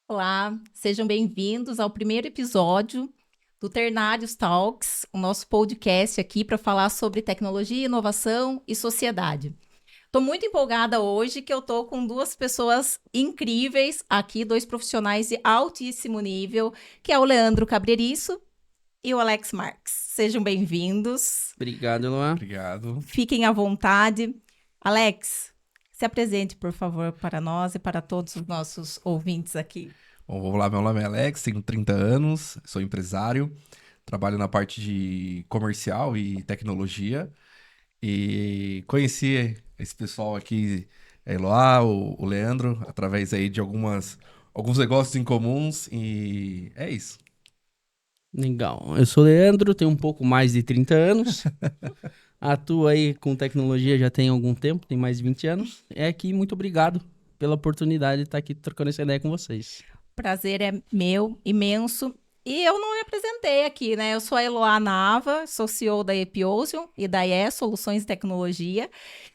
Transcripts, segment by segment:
Olá, sejam bem-vindos ao primeiro episódio do Ternários Talks, o nosso podcast aqui para falar sobre tecnologia, inovação e sociedade. Estou muito empolgada hoje que eu estou com duas pessoas incríveis aqui, dois profissionais de altíssimo nível, que é o Leandro Cabreriço e o Alex Marques. Sejam bem-vindos. Obrigado, Eloá. Obrigado. Fiquem à vontade. Alex, se apresente, por favor, para nós e para todos os nossos ouvintes aqui. Bom, vamos lá, meu nome é Alex, tenho 30 anos, sou empresário, trabalho na parte de comercial e tecnologia e conheci esse pessoal aqui, a Eloá, o Leandro, através aí de alguns negócios em comuns e é isso. Legal. Eu sou o Leandro, tenho um pouco mais de 30 anos. Atuo aí com tecnologia já tem algum tempo, tem mais de 20 anos. É aqui, muito obrigado pela oportunidade de estar aqui trocando essa ideia com vocês. Prazer é meu, imenso. E eu não me apresentei aqui, né? Eu sou a Eloá Nava, sou CEO da Epiosion e da IE Soluções de Tecnologia.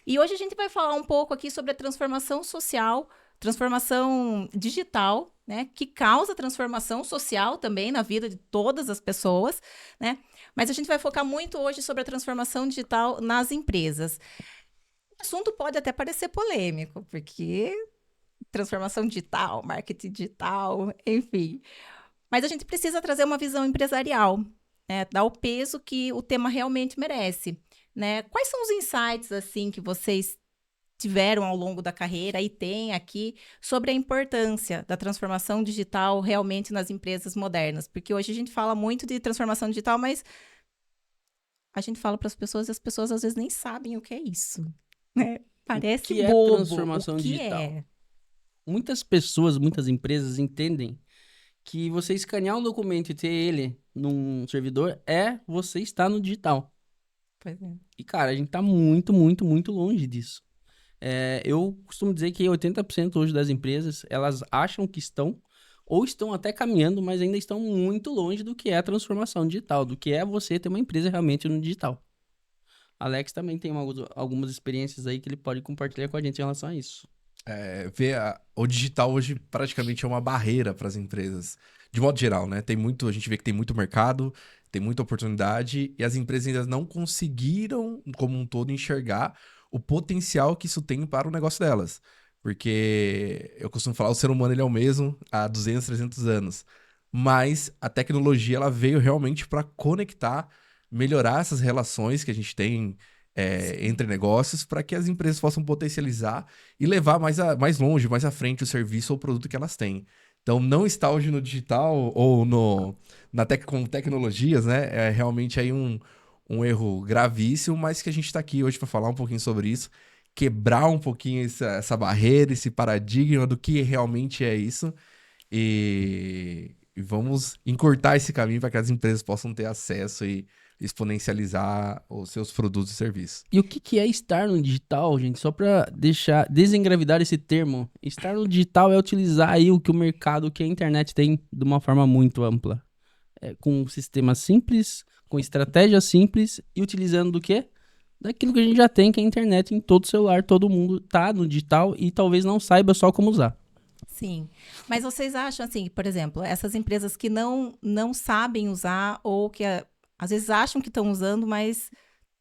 E hoje a gente vai falar um pouco aqui sobre a transformação social, transformação digital, né? Que causa transformação social também na vida de todas as pessoas, né? Mas a gente vai focar muito hoje sobre a transformação digital nas empresas. O assunto pode até parecer polêmico, porque transformação digital, marketing digital, enfim. Mas a gente precisa trazer uma visão empresarial, né? Dar o peso que o tema realmente merece, né? Quais são os insights, assim, que vocês tiveram ao longo da carreira e têm aqui sobre a importância da transformação digital realmente nas empresas modernas? Porque hoje a gente fala muito de transformação digital, mas a gente fala para as pessoas e as pessoas às vezes nem sabem o que é isso, né? Parece O que é bobo. transformação O que digital? é? Muitas pessoas, muitas empresas entendem que você escanear um documento e ter ele num servidor é você estar no digital. Pois é. E, cara, a gente tá muito, muito, muito longe disso. Eu costumo dizer que 80% hoje das empresas, elas acham que estão, ou estão até caminhando, mas ainda estão muito longe do que é a transformação digital, do que é você ter uma empresa realmente no digital. Alex também tem algumas experiências aí que ele pode compartilhar com a gente em relação a isso. O digital hoje praticamente é uma barreira para as empresas, de modo geral, né? A gente vê que tem muito mercado, tem muita oportunidade e as empresas ainda não conseguiram, como um todo, enxergar o potencial que isso tem para o negócio delas. Porque eu costumo falar, o ser humano ele é o mesmo há 200, 300 anos. Mas a tecnologia ela veio realmente para conectar, melhorar essas relações que a gente tem entre negócios para que as empresas possam potencializar e levar mais longe, mais à frente o serviço ou produto que elas têm. Então, não está hoje no digital ou com tecnologias, né? É realmente aí um erro gravíssimo, mas que a gente está aqui hoje para falar um pouquinho sobre isso, quebrar um pouquinho essa barreira, esse paradigma do que realmente é isso e vamos encurtar esse caminho para que as empresas possam ter acesso e exponencializar os seus produtos e serviços. E o que é estar no digital, gente? Só para desengravidar esse termo. Estar no digital é utilizar aí o que o mercado, o que a internet tem de uma forma muito ampla. Com um sistema simples, com estratégia simples e utilizando do quê? Daquilo que a gente já tem, que é a internet em todo celular, todo mundo tá no digital e talvez não saiba só como usar. Sim, mas vocês acham assim, por exemplo, essas empresas que não sabem usar ou que às vezes acham que estão usando, mas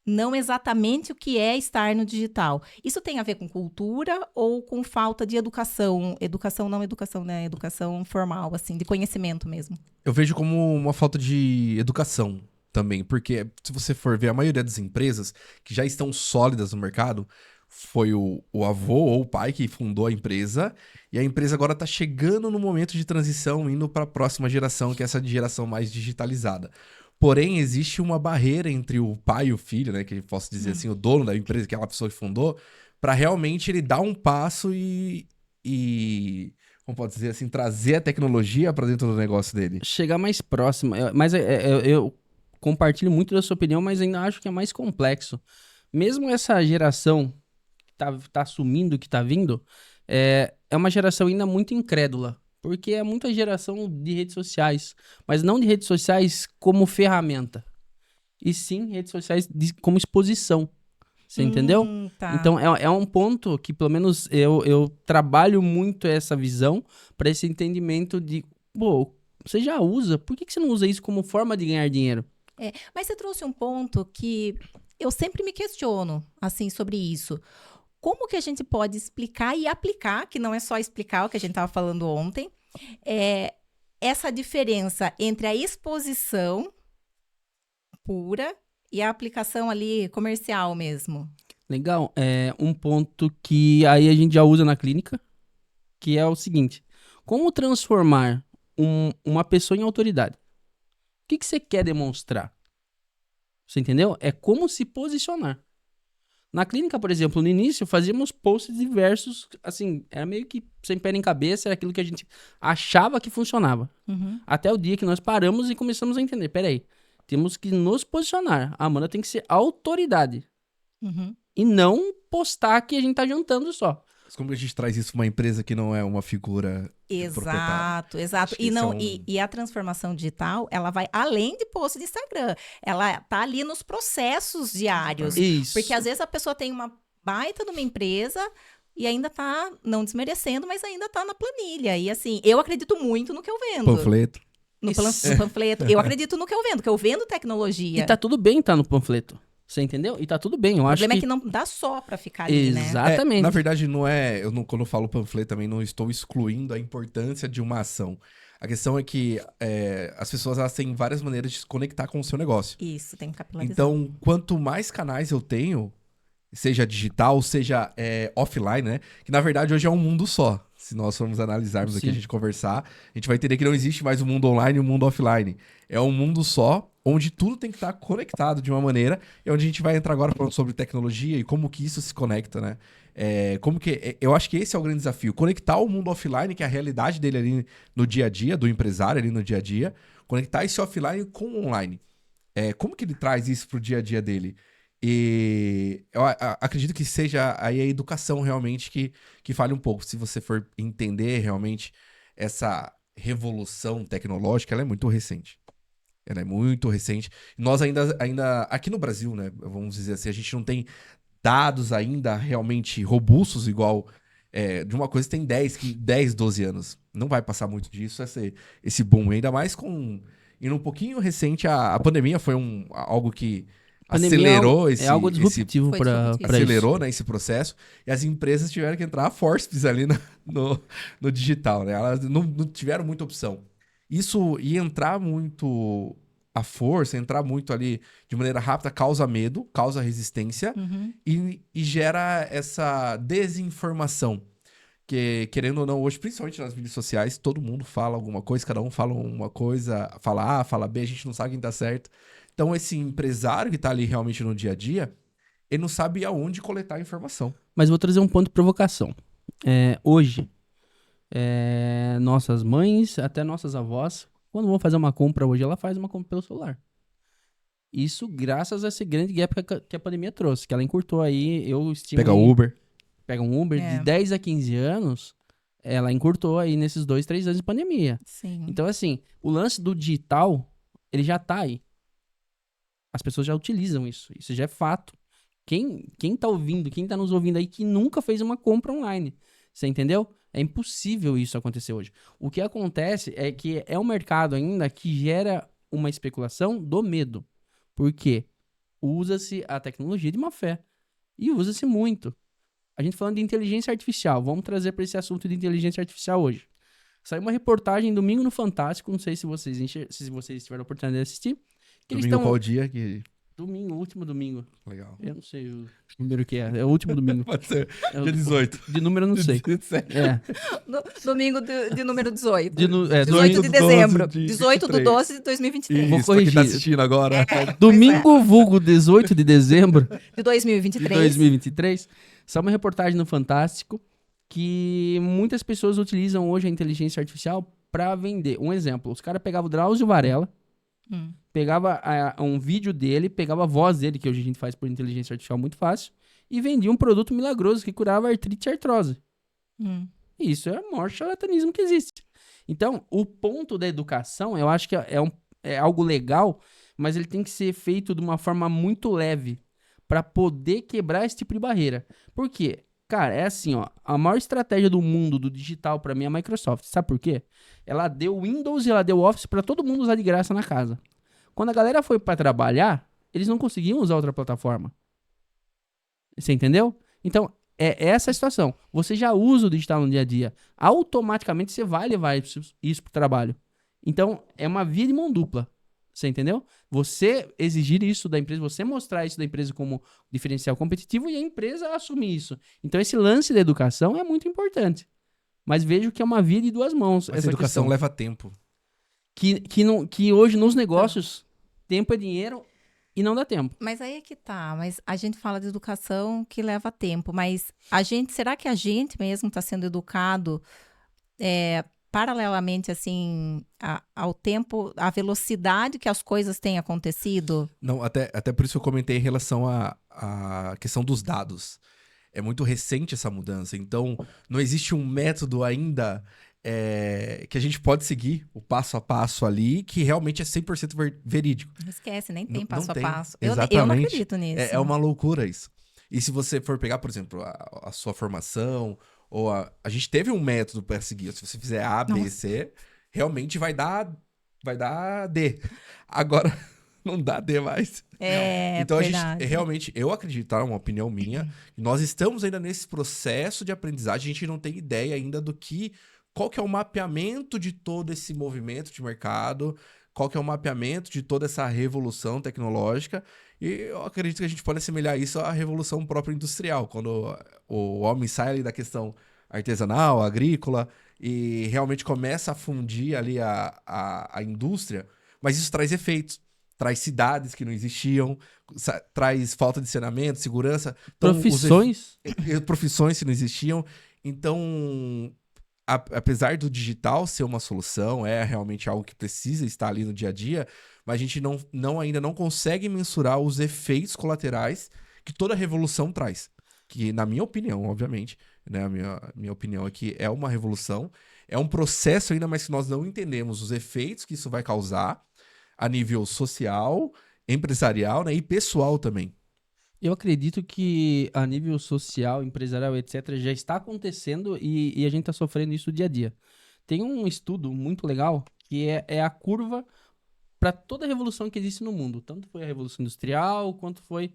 não exatamente o que é estar no digital. Isso tem a ver com cultura ou com falta de educação? Educação não educação, né? Educação formal, assim, de conhecimento mesmo. Eu vejo como uma falta de educação também, porque se você for ver a maioria das empresas que já estão sólidas no mercado, foi o avô ou o pai que fundou a empresa, e a empresa agora está chegando no momento de transição, indo para a próxima geração, que é essa geração mais digitalizada. Porém, existe uma barreira entre o pai e o filho, né? Que posso dizer assim, o dono da empresa, que é aquela pessoa que fundou, para realmente ele dar um passo como pode dizer assim, trazer a tecnologia para dentro do negócio dele. Chegar mais próximo. Eu compartilho muito da sua opinião, mas ainda acho que é mais complexo. Mesmo essa geração que tá assumindo que tá vindo, é uma geração ainda muito incrédula. Porque é muita geração de redes sociais. Mas não de redes sociais como ferramenta. E sim redes sociais como exposição. Você entendeu? Tá. Então, é um ponto que, pelo menos, eu trabalho muito essa visão para esse entendimento de, pô, você já usa, por que você não usa isso como forma de ganhar dinheiro? Mas você trouxe um ponto que eu sempre me questiono, assim, sobre isso. Como que a gente pode explicar e aplicar, que não é só explicar o que a gente estava falando ontem, essa diferença entre a exposição pura e a aplicação ali comercial mesmo? Legal. É um ponto que aí a gente já usa na clínica, que é o seguinte: como transformar uma pessoa em autoridade? O que você quer demonstrar? Você entendeu? É como se posicionar. Na clínica, por exemplo, no início, fazíamos posts diversos, assim, era meio que sem pé nem cabeça, era aquilo que a gente achava que funcionava. Uhum. Até o dia que nós paramos e começamos a entender, peraí, temos que nos posicionar. A Amanda tem que ser autoridade. Uhum. E não postar que a gente tá jantando só. Mas como a gente traz isso pra uma empresa que não é uma figura de proprietário? Exato. Acho que E, esse é não, um- e a transformação digital, ela vai além de post de Instagram. Ela tá ali nos processos diários. Isso. Porque às vezes a pessoa tem uma baita de uma empresa e ainda tá, não desmerecendo, mas ainda tá na planilha. E assim, eu acredito muito no que eu vendo. Panfleto. No Isso. panfleto. Eu acredito no que eu vendo tecnologia. E tá tudo bem tá no panfleto. Você entendeu? E tá tudo bem. Eu O acho problema que... é que não dá só pra ficar ali, né? Exatamente. Na verdade, não é. Quando eu falo panfleto, também não estou excluindo a importância de uma ação. A questão é que as pessoas elas têm várias maneiras de se conectar com o seu negócio. Isso, tem que capilarizar. Então, quanto mais canais eu tenho, seja digital, seja offline, né? Que na verdade hoje é um mundo só. Se nós formos analisarmos aqui, Sim. a gente conversar, a gente vai entender que não existe mais o mundo online e o mundo offline. É um mundo só, onde tudo tem que estar conectado de uma maneira, e onde a gente vai entrar agora falando sobre tecnologia e como que isso se conecta, né? Eu acho que esse é o grande desafio. Conectar o mundo offline, que é a realidade dele ali no dia a dia, do empresário ali no dia a dia, conectar esse offline com o online. Como que ele traz isso pro dia a dia dele? E eu acredito que seja aí a educação realmente que fale um pouco. Se você for entender realmente essa revolução tecnológica, ela é muito recente. Ela é muito recente. Nós ainda aqui no Brasil, né? Vamos dizer assim, a gente não tem dados ainda realmente robustos, igual de uma coisa que tem 10, 12 anos. Não vai passar muito disso, esse boom. Ainda mais indo um pouquinho recente, a pandemia foi algo que Pandemia acelerou é algo disruptivo Foi pra disruptivo. pra isso. acelerou, né, esse processo, e as empresas tiveram que entrar a forceps ali no digital, né? Elas não tiveram muita opção. Isso e entrar muito à força, entrar muito ali de maneira rápida, causa medo, causa resistência Uhum. e gera essa desinformação. Que, querendo ou não, hoje, principalmente nas mídias sociais, todo mundo fala alguma coisa, cada um fala uma coisa, fala A, fala B, a gente não sabe quem tá certo. Então, esse empresário que tá ali realmente no dia a dia, ele não sabe aonde coletar a informação. Mas vou trazer um ponto de provocação. Hoje, nossas mães, até nossas avós, quando vão fazer uma compra hoje, ela faz uma compra pelo celular. Isso graças a esse grande gap que a pandemia trouxe, que ela encurtou aí, eu estimo Pega aí- Uber. Pega um Uber É. de 10 a 15 anos, ela encurtou aí nesses 2, 3 anos de pandemia. Sim. Então, assim, o lance do digital, ele já tá aí. As pessoas já utilizam isso. Isso já é fato. Quem tá ouvindo, quem tá nos ouvindo aí que nunca fez uma compra online, você entendeu? É impossível isso acontecer hoje. O que acontece é que é um mercado ainda que gera uma especulação do medo. Por quê? Usa-se a tecnologia de má fé. E usa-se muito. A gente falando de inteligência artificial, vamos trazer para esse assunto de inteligência artificial hoje. Saiu uma reportagem domingo no Fantástico, não sei se vocês tiveram a oportunidade de assistir. Que eles Domingo tão- qual dia? Domingo, último domingo. Legal. Eu não sei o número que é. É o último domingo. Pode ser. É o- Dia 18. De número eu não sei. 17. É. Domingo de número 18. De 18 domingo de do dezembro. 12 de 18 de 23. 12 de 2023. Vou Isso, pra quem tá corrigir. assistindo agora. Domingo vulgo 18 de dezembro De de 2023. 2023. Saiu uma reportagem no Fantástico que muitas pessoas utilizam hoje a inteligência artificial para vender. Um exemplo, os caras pegavam o Drauzio Varela, pegava um vídeo dele, pegava a voz dele, que hoje a gente faz por inteligência artificial muito fácil, e vendia um produto milagroso que curava artrite e artrose. Hum. E isso é o maior charlatanismo que existe. Então, o ponto da educação, eu acho que é algo legal, mas ele tem que ser feito de uma forma muito leve, para poder quebrar esse tipo de barreira. Por quê? Cara, é assim, ó, a maior estratégia do mundo do digital para mim é a Microsoft. Sabe por quê? Ela deu Windows e ela deu Office para todo mundo usar de graça na casa. Quando a galera foi para trabalhar, eles não conseguiam usar outra plataforma. Você entendeu? Então, é essa a situação. Você já usa o digital no dia a dia. Automaticamente você vai levar isso pro trabalho. Então, é uma via de mão dupla. Você entendeu? Você exigir isso da empresa, você mostrar isso da empresa como diferencial competitivo e a empresa assumir isso. Então, esse lance da educação é muito importante. Mas vejo que é uma via de duas mãos. Mas essa a educação questão. leva tempo. Que hoje nos negócios, tempo é dinheiro e não dá tempo. Mas aí é que tá, mas a gente fala de educação que leva tempo, mas será que a gente mesmo está sendo educado paralelamente, assim, ao tempo, à velocidade que as coisas têm acontecido? Não, até por isso que eu comentei em relação à questão dos dados. É muito recente essa mudança, então não existe um método ainda que a gente pode seguir o passo a passo ali, que realmente é 100% verídico. Esquece, nem tem Não passo tem. a passo. Exatamente. Eu não acredito nisso. É uma loucura isso. E se você for pegar, por exemplo, a sua formação, ou a gente teve um método para seguir. Se você fizer A, B, C, realmente vai dar D. Agora, não dá D mais. Então, verdade. a gente, realmente, eu acredito, tá? Uma opinião minha, nós estamos ainda nesse processo de aprendizagem, a gente não tem ideia ainda qual que é o mapeamento de todo esse movimento de mercado, qual que é o mapeamento de toda essa revolução tecnológica, e eu acredito que a gente pode assemelhar isso à revolução própria industrial, quando o homem sai ali da questão artesanal, agrícola, e realmente começa a fundir ali a indústria, mas isso traz efeitos. Traz cidades que não existiam, traz falta de saneamento, segurança. Então, profissões que não existiam. Então, apesar do digital ser uma solução, é realmente algo que precisa estar ali no dia a dia, mas a gente ainda não consegue mensurar os efeitos colaterais que toda revolução traz. Que, na minha opinião, obviamente, né, a minha opinião é que é uma revolução, é um processo ainda, mas que nós não entendemos os efeitos que isso vai causar a nível social, empresarial, né, e pessoal também. Eu acredito que a nível social, empresarial, etc., já está acontecendo e a gente está sofrendo isso dia a dia. Tem um estudo muito legal que é a curva para toda a revolução que existe no mundo. Tanto foi a Revolução Industrial, quanto foi...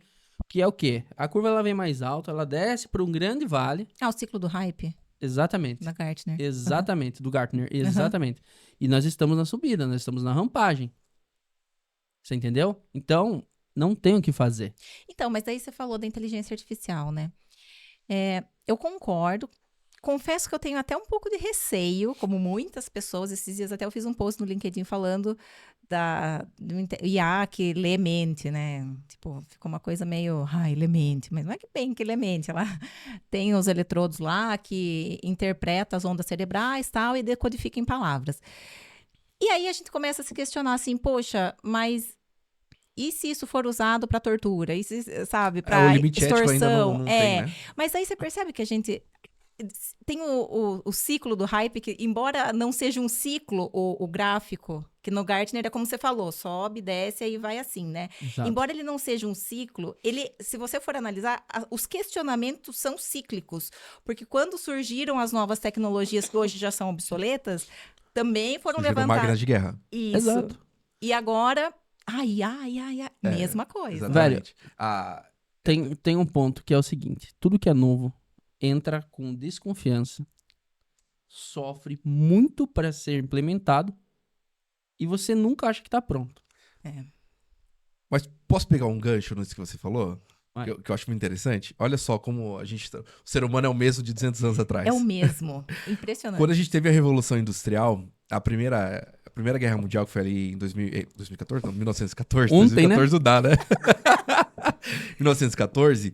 Que é o quê? A curva ela vem mais alta, ela desce para um grande vale. O ciclo do hype? Exatamente. Da Gartner. Exatamente, do Gartner. Exatamente. E nós estamos na subida, nós estamos na rampagem. Você entendeu? Então, não tem o que fazer. Então, mas aí você falou da inteligência artificial, né? Eu concordo. Confesso que eu tenho até um pouco de receio, como muitas pessoas. Esses dias até eu fiz um post no LinkedIn falando do IA que lê mente, né? Tipo, ficou uma coisa meio, lê mente. Mas não é que bem que lê mente. Ela tem os eletrodos lá que interpreta as ondas cerebrais e tal, e decodifica em palavras. E aí a gente começa a se questionar assim, poxa, mas e se isso for usado para tortura? E se, sabe, para o limite extorsão? ético ainda não tem, né? Mas aí você percebe que a gente tem o ciclo do hype, que embora não seja um ciclo, o gráfico, que no Gartner é como você falou, sobe, desce, aí vai assim, né? Exato. Embora ele não seja um ciclo, se você for analisar, os questionamentos são cíclicos. Porque quando surgiram as novas tecnologias que hoje já são obsoletas, também foram Surgiram levantadas. máquinas de guerra. Isso. Exato. E agora, mesma coisa. Exatamente. Velho, tem um ponto que é o seguinte: tudo que é novo entra com desconfiança, sofre muito para ser implementado e você nunca acha que tá pronto. Mas posso pegar um gancho nisso que você falou? Vai. Que eu acho muito interessante. Olha só como o ser humano é o mesmo de 200 anos atrás. É o mesmo. Impressionante. Quando a gente teve a Revolução Industrial, a primeira Guerra Mundial, que foi ali em 2014, não, 1914. Ontem, 2014 não dá, né? 1914.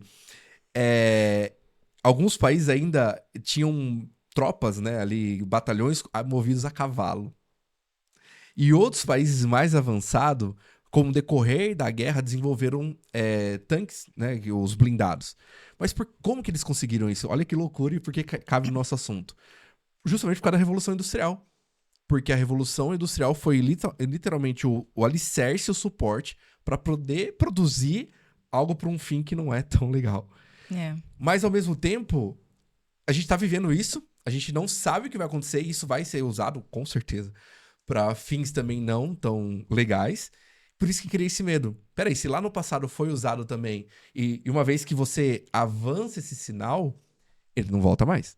Alguns países ainda tinham tropas, né, ali, batalhões movidos a cavalo. E outros países mais avançados, com o decorrer da guerra, desenvolveram tanques, né, os blindados. Mas como que eles conseguiram isso? Olha que loucura e por que cabe no nosso assunto. Justamente por causa da Revolução Industrial. Porque a Revolução Industrial foi literalmente o alicerce, o suporte para poder produzir algo para um fim que não é tão legal. É. Mas, ao mesmo tempo, a gente tá vivendo isso, a gente não sabe o que vai acontecer e isso vai ser usado, com certeza, para fins também não tão legais. Por isso que cria esse medo. Peraí, se lá no passado foi usado também, e uma vez que você avança esse sinal, ele não volta mais.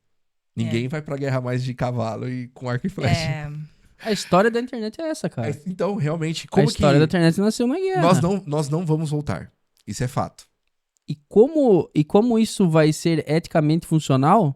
Ninguém vai pra guerra mais de cavalo e com arco e flecha. É. A história da internet é essa, cara. Então, realmente, A como história da que internet nasceu na guerra. nós não vamos voltar. Isso é fato. E como isso vai ser eticamente funcional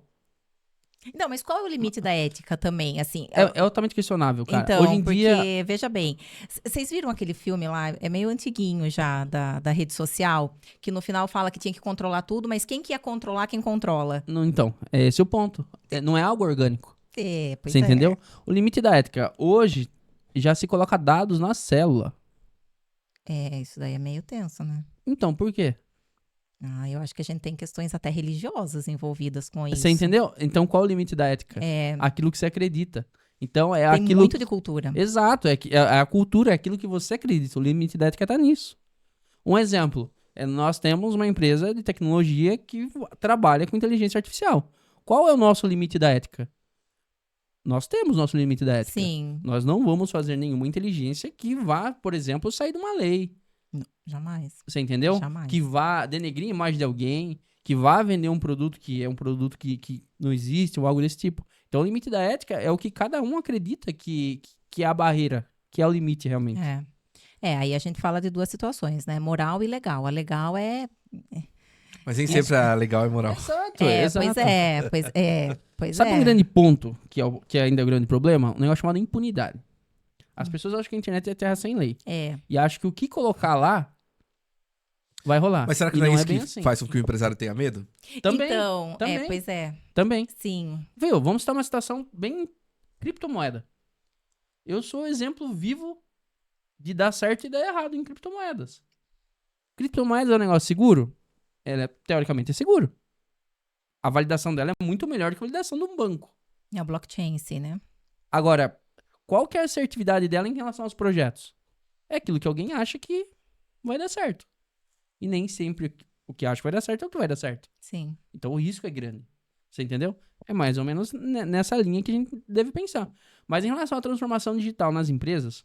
Não, mas qual é o limite da ética também, assim? é altamente questionável, cara. Então, Hoje em porque, dia, veja bem, vocês viram aquele filme lá, é meio antiguinho já, da rede social, que no final fala que tinha que controlar tudo, mas quem que ia controlar quem controla? não, então, é esse o ponto. Não é algo orgânico. É, pois Você é. entendeu? O limite da ética. Hoje, já se coloca dados na célula. É, isso daí é meio tenso, né? Então, por quê? Eu acho que a gente tem questões até religiosas envolvidas com isso. Você entendeu? Então, qual é o limite da ética? É, Aquilo que você acredita. Então, é tem aquilo... muito de cultura. Exato, é a cultura, é aquilo que você acredita. O limite da ética tá nisso. Um exemplo, nós temos uma empresa de tecnologia que trabalha com inteligência artificial. Qual é o nosso limite da ética? Nós temos nosso limite da ética. Sim, Nós não vamos fazer nenhuma inteligência que vá, por exemplo, sair de uma lei. jamais. Você entendeu? Jamais. Que vá denegrir a imagem de alguém, que vá vender um produto que é um produto que não existe ou algo desse tipo. Então, o limite da ética é o que cada um acredita que é a barreira, que é o limite realmente. Aí a gente fala de duas situações, né? Moral e legal. A legal é... Mas nem sempre a legal é moral. Exato, Pois Sabe é. um grande ponto, que ainda é o grande problema? Um negócio chamado impunidade. As pessoas acham que a internet é terra sem lei. É. E acham que o que colocar vai rolar. Mas será que E não é isso bem que assim. faz com que o empresário tenha medo? Também, Então, também. pois é. Também. Sim. Viu, vamos citar uma situação bem criptomoeda. Eu sou exemplo vivo de dar certo e dar errado em criptomoedas. Criptomoedas é um negócio seguro? Ela teoricamente é seguro. A validação dela é muito melhor do que a validação de um banco. É a blockchain em si, né? Agora, qual que é a assertividade dela em relação aos projetos? É aquilo que alguém acha que vai dar certo. E nem sempre o que acha que vai dar certo é o que vai dar certo. Sim. Então o risco é grande. Você entendeu? É mais ou menos nessa linha que a gente deve pensar. Mas em relação à transformação digital nas empresas,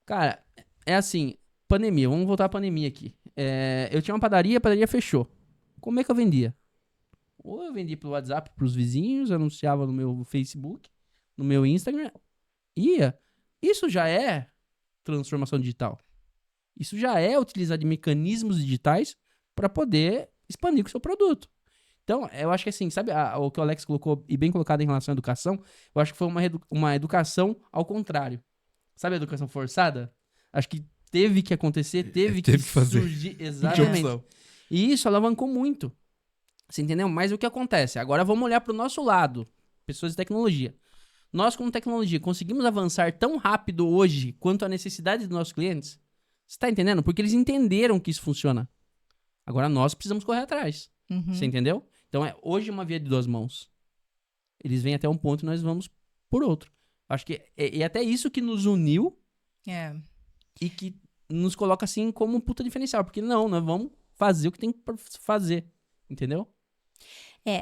cara, é assim, pandemia, vamos voltar à pandemia aqui. Eu tinha uma padaria, a padaria fechou. Como é que eu vendia? Ou eu vendia pelo WhatsApp pros vizinhos, anunciava no meu Facebook, no meu Instagram, ia. Isso já é transformação digital. Isso já é utilizar de mecanismos digitais para poder expandir com o seu produto. Então, eu acho que assim, sabe o que o Alex colocou, e bem colocado em relação à educação, eu acho que foi uma educação ao contrário. Sabe a educação forçada? Acho que teve que acontecer, teve que fazer. surgir. Tinha Exatamente. opção. E isso alavancou muito. Você entendeu? Mas o que acontece? Agora vamos olhar para o nosso lado, pessoas de tecnologia. Nós, como tecnologia, conseguimos avançar tão rápido hoje quanto a necessidade dos nossos clientes? Você tá entendendo? Porque eles entenderam que isso funciona. Agora nós precisamos correr atrás. Uhum. Você entendeu? Então é hoje uma via de duas mãos. Eles vêm até um ponto e nós vamos por outro. Acho que é até isso que nos uniu É. e que nos coloca assim como um puta diferencial. Porque não, nós vamos fazer o que tem que fazer. Entendeu?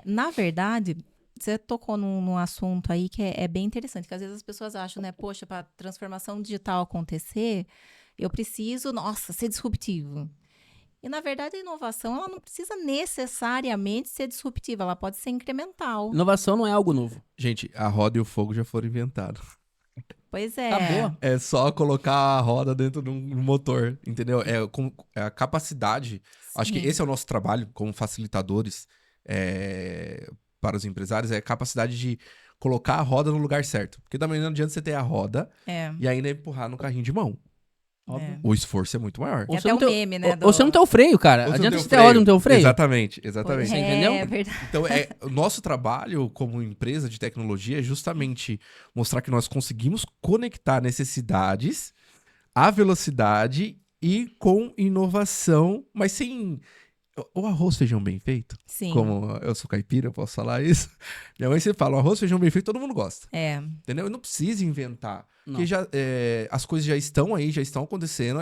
Na verdade, você tocou num assunto aí que é bem interessante, que às vezes as pessoas acham, né, poxa, para transformação digital acontecer, eu preciso, nossa, ser disruptivo. E, na verdade, a inovação, ela não precisa necessariamente ser disruptiva, ela pode ser incremental. Inovação não é algo novo. Gente, a roda e o fogo já foram inventados. Pois é. Acabou. É só colocar a roda dentro de um motor, entendeu? É a capacidade. Acho que Sim. esse é o nosso trabalho como facilitadores para os empresários, é a capacidade de colocar a roda no lugar certo. Porque também não adianta você ter a roda e ainda empurrar no carrinho de mão. Óbvio. O esforço é muito maior. É até o meme, né? Ou você não tem o freio, cara. Ou você Adianta não você tem ter o roda no teu freio. Exatamente. Você entendeu? É verdade. Então, o nosso trabalho como empresa de tecnologia é justamente mostrar que nós conseguimos conectar necessidades à velocidade e com inovação, mas sem O arroz, feijão bem feito, Sim. como eu sou caipira, eu posso falar isso. Minha mãe sempre fala, o arroz, feijão bem feito, todo mundo gosta. É. Entendeu? Eu não preciso inventar. Não. Porque as coisas já estão aí, já estão acontecendo,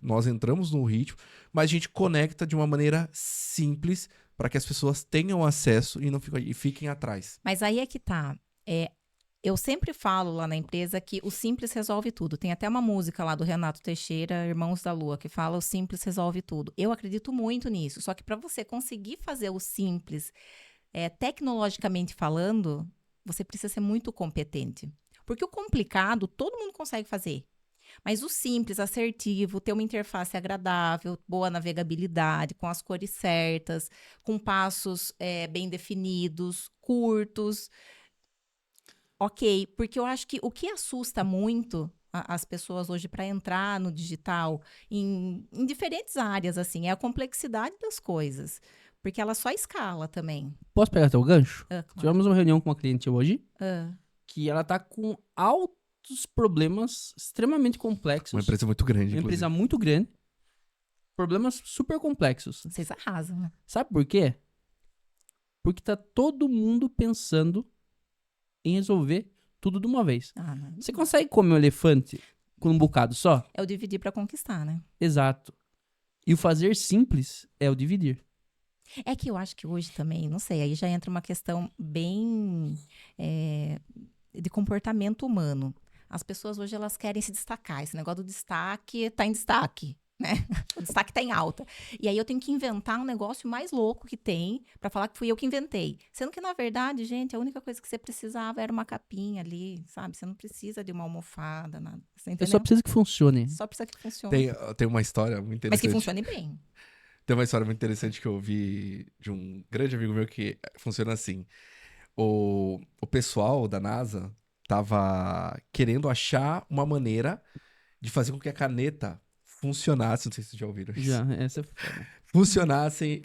nós entramos no ritmo, mas a gente conecta de uma maneira simples para que as pessoas tenham acesso e não fiquem atrás. Mas aí é que tá. Eu sempre falo lá na empresa que o simples resolve tudo. Tem até uma música lá do Renato Teixeira, Irmãos da Lua, que fala o simples resolve tudo. Eu acredito muito nisso. Só que para você conseguir fazer o simples, tecnologicamente falando, você precisa ser muito competente. Porque o complicado, todo mundo consegue fazer. Mas o simples, assertivo, ter uma interface agradável, boa navegabilidade, com as cores certas, com passos bem definidos, curtos. Ok, porque eu acho que o que assusta muito as pessoas hoje para entrar no digital, em diferentes áreas, assim, é a complexidade das coisas. Porque ela só escala também. Posso pegar teu gancho? Claro. Tivemos uma reunião com uma cliente hoje, Ah, que ela tá com altos problemas extremamente complexos. Uma empresa muito grande, Uma inclusive. empresa muito grande. Problemas super complexos. vocês arrasam, né? Sabe por quê? Porque tá todo mundo pensando em resolver tudo de uma vez. Ah, não. Você consegue comer um elefante com um bocado só? É o dividir para conquistar, né? Exato. E o fazer simples é o dividir. É que eu acho que hoje também, não sei, aí já entra uma questão bem de comportamento humano. As pessoas hoje, elas querem se destacar. Esse negócio do destaque tá em destaque, né? O destaque tá em alta. E aí eu tenho que inventar um negócio mais louco que tem pra falar que fui eu que inventei. Sendo que, na verdade, gente, a única coisa que você precisava era uma capinha ali, sabe? Você não precisa de uma almofada, nada. Você Eu entendeu? só preciso que funcione. Só precisa que funcione. Tem uma história muito Mas interessante. que funcione bem. Tem uma história muito interessante que eu ouvi de um grande amigo meu que funciona assim. O pessoal da NASA tava querendo achar uma maneira de fazer com que a caneta funcionasse, não sei se vocês já ouviram isso. Já, essa é foda.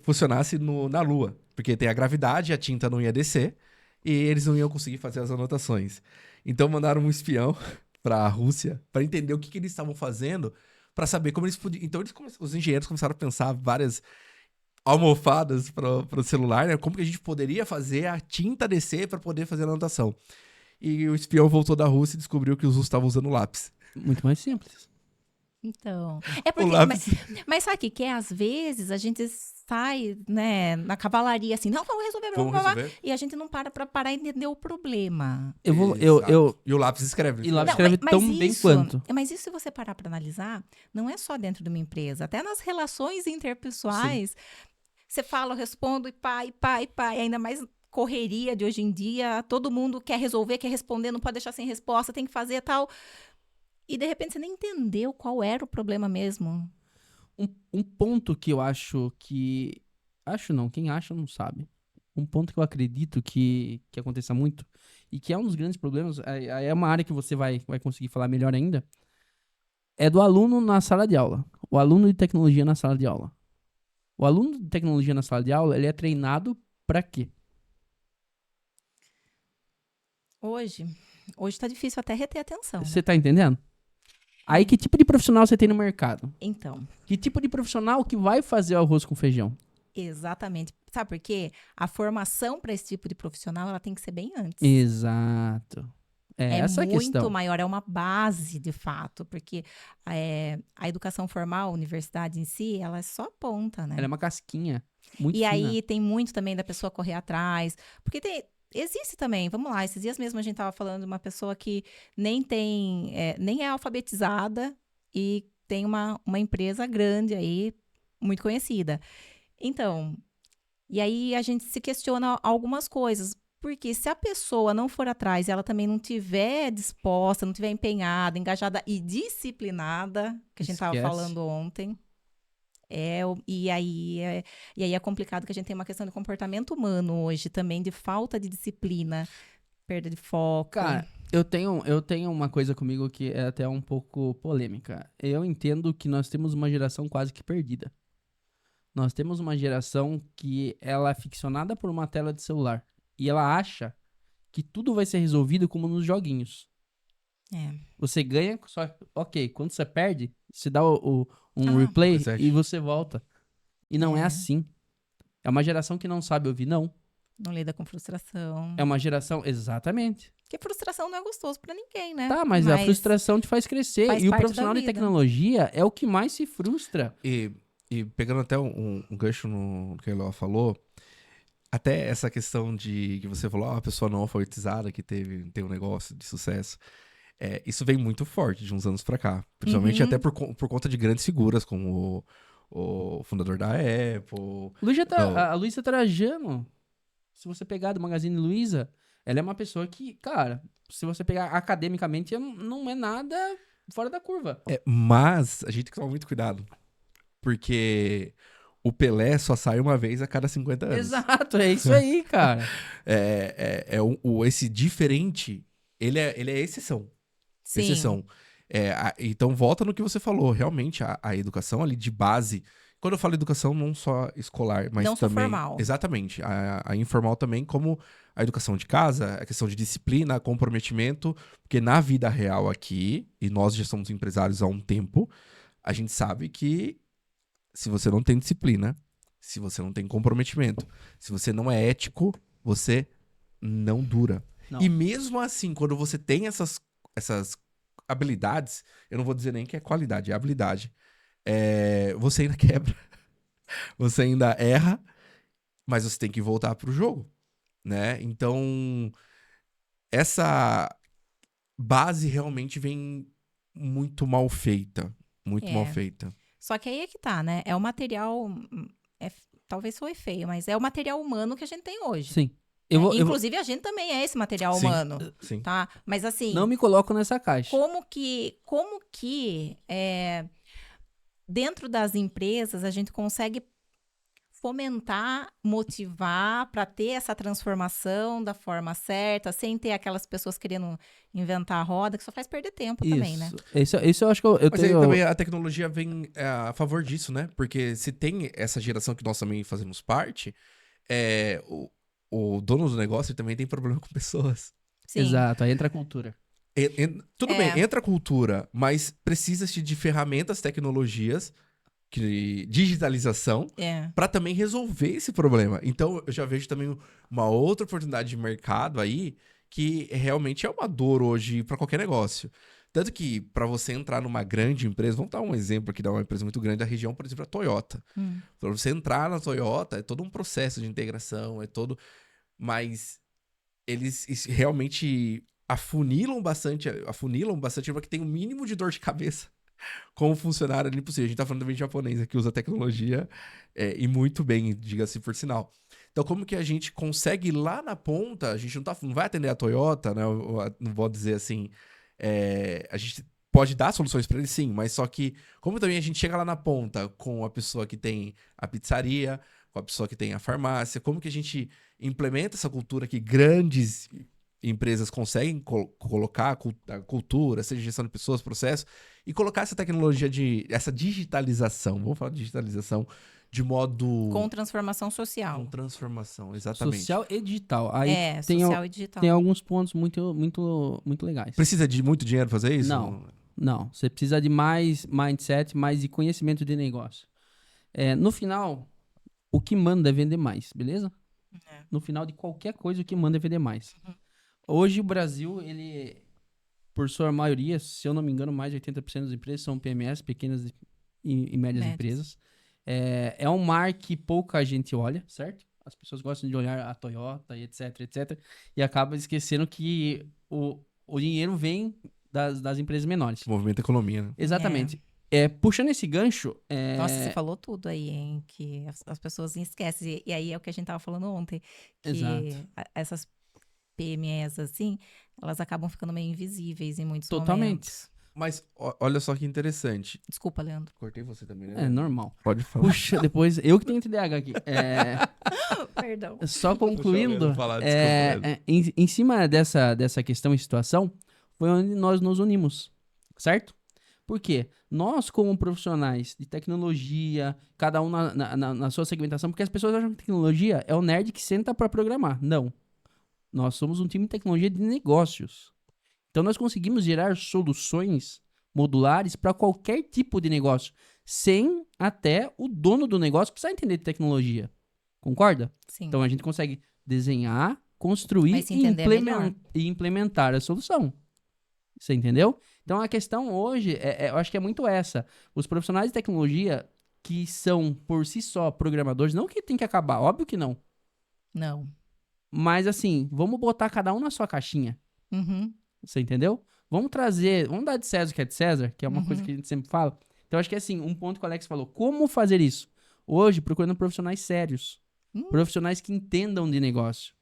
Funcionasse na Lua. Porque tem a gravidade, a tinta não ia descer e eles não iam conseguir fazer as anotações. Então mandaram um espião pra Rússia para entender o que eles estavam fazendo para saber como eles podiam. Então os engenheiros começaram a pensar várias almofadas para o celular, né? Como que a gente poderia fazer a tinta descer para poder fazer a anotação. E o espião voltou da Rússia e descobriu que os russos estavam usando lápis. Muito mais simples. Então, é porque, lápis. mas sabe o que é? Às vezes a gente sai, né, na cavalaria assim, não, vamos resolver, Vamos blá, blá, blá, resolver? e a gente não para parar e entender o problema. Exato. E o lápis escreve. E lápis Não, escreve tão bem quanto. Mas isso, se você parar para analisar, não é só dentro de uma empresa, até nas relações interpessoais, você fala, eu respondo e pá, ainda mais correria de hoje em dia, todo mundo quer resolver, quer responder, não pode deixar sem resposta, tem que fazer tal. E de repente você nem entendeu qual era o problema mesmo. Um ponto que eu acho que... Acho não, quem acha não sabe. Um ponto que eu acredito que aconteça muito, e que é um dos grandes problemas, aí é uma área que você vai conseguir falar melhor ainda, é do aluno na sala de aula. O aluno de tecnologia na sala de aula. O aluno de tecnologia na sala de aula, ele é treinado pra quê? Hoje tá difícil até reter atenção. Você tá entendendo? Aí que tipo de profissional você tem no mercado? Então, Que tipo de profissional que vai fazer o arroz com feijão? exatamente. Sabe por quê? A formação para esse tipo de profissional, ela tem que ser bem antes. Exato. É essa a muito questão. maior, é uma base, de fato, porque a educação formal, a universidade em si, ela é só a ponta, né? Ela é uma casquinha. Muito E fina. aí tem muito também da pessoa correr atrás, porque existe também, vamos lá, esses dias mesmo a gente tava falando de uma pessoa que nem é alfabetizada e tem uma empresa grande aí, muito conhecida. Então, e aí a gente se questiona algumas coisas, porque se a pessoa não for atrás e ela também não tiver disposta, não tiver empenhada, engajada e disciplinada, que a gente estava Esquece. falando ontem, e aí é complicado que a gente tem uma questão de comportamento humano hoje também, de falta de disciplina, perda de foco. Cara, eu tenho uma coisa comigo que é até um pouco polêmica. Eu entendo que nós temos uma geração quase que perdida. Nós temos uma geração que ela é ficcionada por uma tela de celular. E ela acha que tudo vai ser resolvido como nos joguinhos. É. Você ganha, só... Ok, quando você perde, você dá um Ah, replay reset. e você volta. E não é assim. É uma geração que não sabe ouvir não. Não lida com frustração. É uma geração... Exatamente. Porque frustração não é gostoso pra ninguém, né? Tá, mas a frustração te faz crescer. faz E o parte profissional da de vida. tecnologia é o que mais se frustra. E pegando até um gancho no que a Eloá falou, até essa questão de que você falou, a pessoa não alfabetizada que tem um negócio de sucesso, isso vem muito forte de uns anos pra cá. Principalmente até por conta de grandes figuras, como o fundador da Apple. A Luísa Trajano, se você pegar do Magazine Luiza, ela é uma pessoa que, cara, se você pegar academicamente, não é nada fora da curva. Mas a gente tem que tomar muito cuidado. Porque o Pelé só sai uma vez a cada 50 anos. Exato, é isso aí, cara. Esse diferente, ele é exceção. Sim. Exceção. Então, volta no que você falou. Realmente, a educação ali de base. Quando eu falo educação, não só escolar, mas não também. só formal. Exatamente. A informal também, como a educação de casa, a questão de disciplina, comprometimento. Porque na vida real aqui, e nós já somos empresários há um tempo, a gente sabe que se você não tem disciplina, se você não tem comprometimento, se você não é ético, você não dura. Não. E mesmo assim, quando você tem essas habilidades, eu não vou dizer nem que é qualidade, é habilidade, você ainda quebra, você ainda erra, mas você tem que voltar pro jogo, né? Então, essa base realmente vem muito mal feita, muito mal feita. Só que aí é que tá, né? É o material, talvez soe feio, mas é o material humano que a gente tem hoje. Sim. Inclusive, a gente também é esse material humano, Sim. tá? Mas assim... Não me coloco nessa caixa. Como que dentro das empresas a gente consegue fomentar, motivar para ter essa transformação da forma certa, sem ter aquelas pessoas querendo inventar a roda, que só faz perder tempo também, né? Isso eu acho que eu Mas tenho... aí também a tecnologia vem a favor disso, né? Porque se tem essa geração que nós também fazemos parte, o dono do negócio também tem problema com pessoas. Sim. Exato, aí entra a cultura. Tudo bem, entra a cultura, mas precisa-se de ferramentas, tecnologias, digitalização, para também resolver esse problema. Então, eu já vejo também uma outra oportunidade de mercado aí, que realmente é uma dor hoje para qualquer negócio. Tanto que, para você entrar numa grande empresa, vamos dar um exemplo aqui, uma empresa muito grande da região, por exemplo, a Toyota. Para você entrar na Toyota, é todo um processo de integração, mas eles realmente afunilam bastante para que tenha o mínimo de dor de cabeça com o funcionário ali possível. A gente tá falando também de japonês que usa tecnologia e muito bem, diga-se por sinal. Então, como que a gente consegue ir lá na ponta, a gente não vai atender a Toyota, né? Eu não vou dizer assim, a gente pode dar soluções para eles sim, mas só que, como também a gente chega lá na ponta com a pessoa que tem a pizzaria, com a pessoa que tem a farmácia, como que a gente implementa essa cultura que grandes empresas conseguem colocar a cultura, seja gestão de pessoas, processos, e colocar essa tecnologia essa digitalização, vamos falar de digitalização, de modo... Com transformação social. Com transformação, exatamente. Social e digital. Aí social e digital. Tem alguns pontos muito, muito, muito legais. Precisa de muito dinheiro pra fazer isso? Não. Você precisa de mais mindset, mais de conhecimento de negócio. No final, o que manda é vender mais, beleza? No final de qualquer coisa, o que manda é vender mais. Hoje o Brasil, ele, por sua maioria, se eu não me engano, mais de 80% das empresas são PMS, pequenas e médias empresas. É um mar que pouca gente olha, certo? As pessoas gostam de olhar a Toyota e etc, etc. E acabam esquecendo que o dinheiro vem das empresas menores. Movimento economia, né? Exatamente. Puxando esse gancho... Nossa, você falou tudo aí, hein? Que as pessoas esquecem. E aí é o que a gente tava falando ontem. Que essas PMEs, assim, elas acabam ficando meio invisíveis em muitos momentos. Mas olha só que interessante. Desculpa, Leandro. Cortei você também, né? É normal. Pode falar. Puxa, depois... Eu que tenho TDAH aqui. Perdão. Só concluindo, falar, em cima dessa questão e situação, foi onde nós nos unimos, certo? Por quê? Nós, como profissionais de tecnologia, cada um na sua segmentação, porque as pessoas acham que tecnologia é o nerd que senta para programar. Não. Nós somos um time de tecnologia de negócios. Então, nós conseguimos gerar soluções modulares para qualquer tipo de negócio, sem até o dono do negócio precisar entender de tecnologia. Concorda? Sim. Então a gente consegue desenhar, construir Vai se entender melhor. e implementar a solução. Você entendeu? Então a questão hoje, eu acho que é muito essa. Os profissionais de tecnologia que são por si só programadores, não que tem que acabar, óbvio que não. Não. Mas assim, vamos botar cada um na sua caixinha. Uhum. Você entendeu? Vamos dar de César o que é de César, que é uma coisa que a gente sempre fala. Então acho que assim, um ponto que o Alex falou, como fazer isso? Hoje, procurando profissionais sérios. Profissionais que entendam de negócio.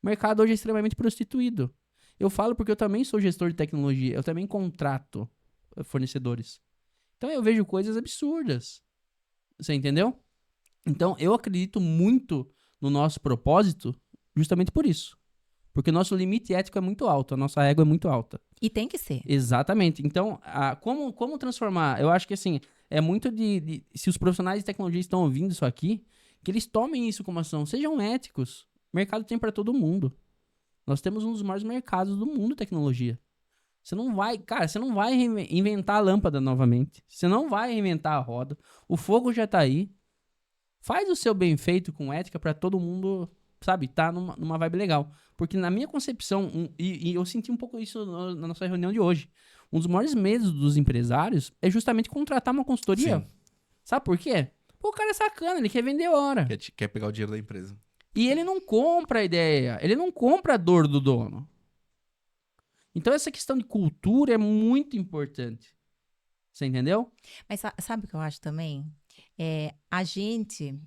O mercado hoje é extremamente prostituído. Eu falo porque eu também sou gestor de tecnologia, eu também contrato fornecedores. Então eu vejo coisas absurdas. Você entendeu? Então eu acredito muito no nosso propósito justamente por isso. Porque o nosso limite ético é muito alto, a nossa égua é muito alta. E tem que ser. Exatamente. Então, como transformar? Eu acho que assim, é muito se os profissionais de tecnologia estão ouvindo isso aqui, que eles tomem isso como ação, sejam éticos. O mercado tem para todo mundo. Nós temos um dos maiores mercados do mundo de tecnologia. Você não vai inventar a lâmpada novamente. Você não vai reinventar a roda. O fogo já tá aí. Faz o seu bem feito com ética para todo mundo, sabe, tá numa vibe legal. Porque na minha concepção, e eu senti um pouco isso na nossa reunião de hoje, um dos maiores medos dos empresários é justamente contratar uma consultoria. Sim. Sabe por quê? Pô, o cara é sacana, ele quer vender hora. Quer pegar o dinheiro da empresa. E ele não compra a ideia, ele não compra a dor do dono. Então essa questão de cultura é muito importante. Você entendeu? Mas sabe o que eu acho também? A gente,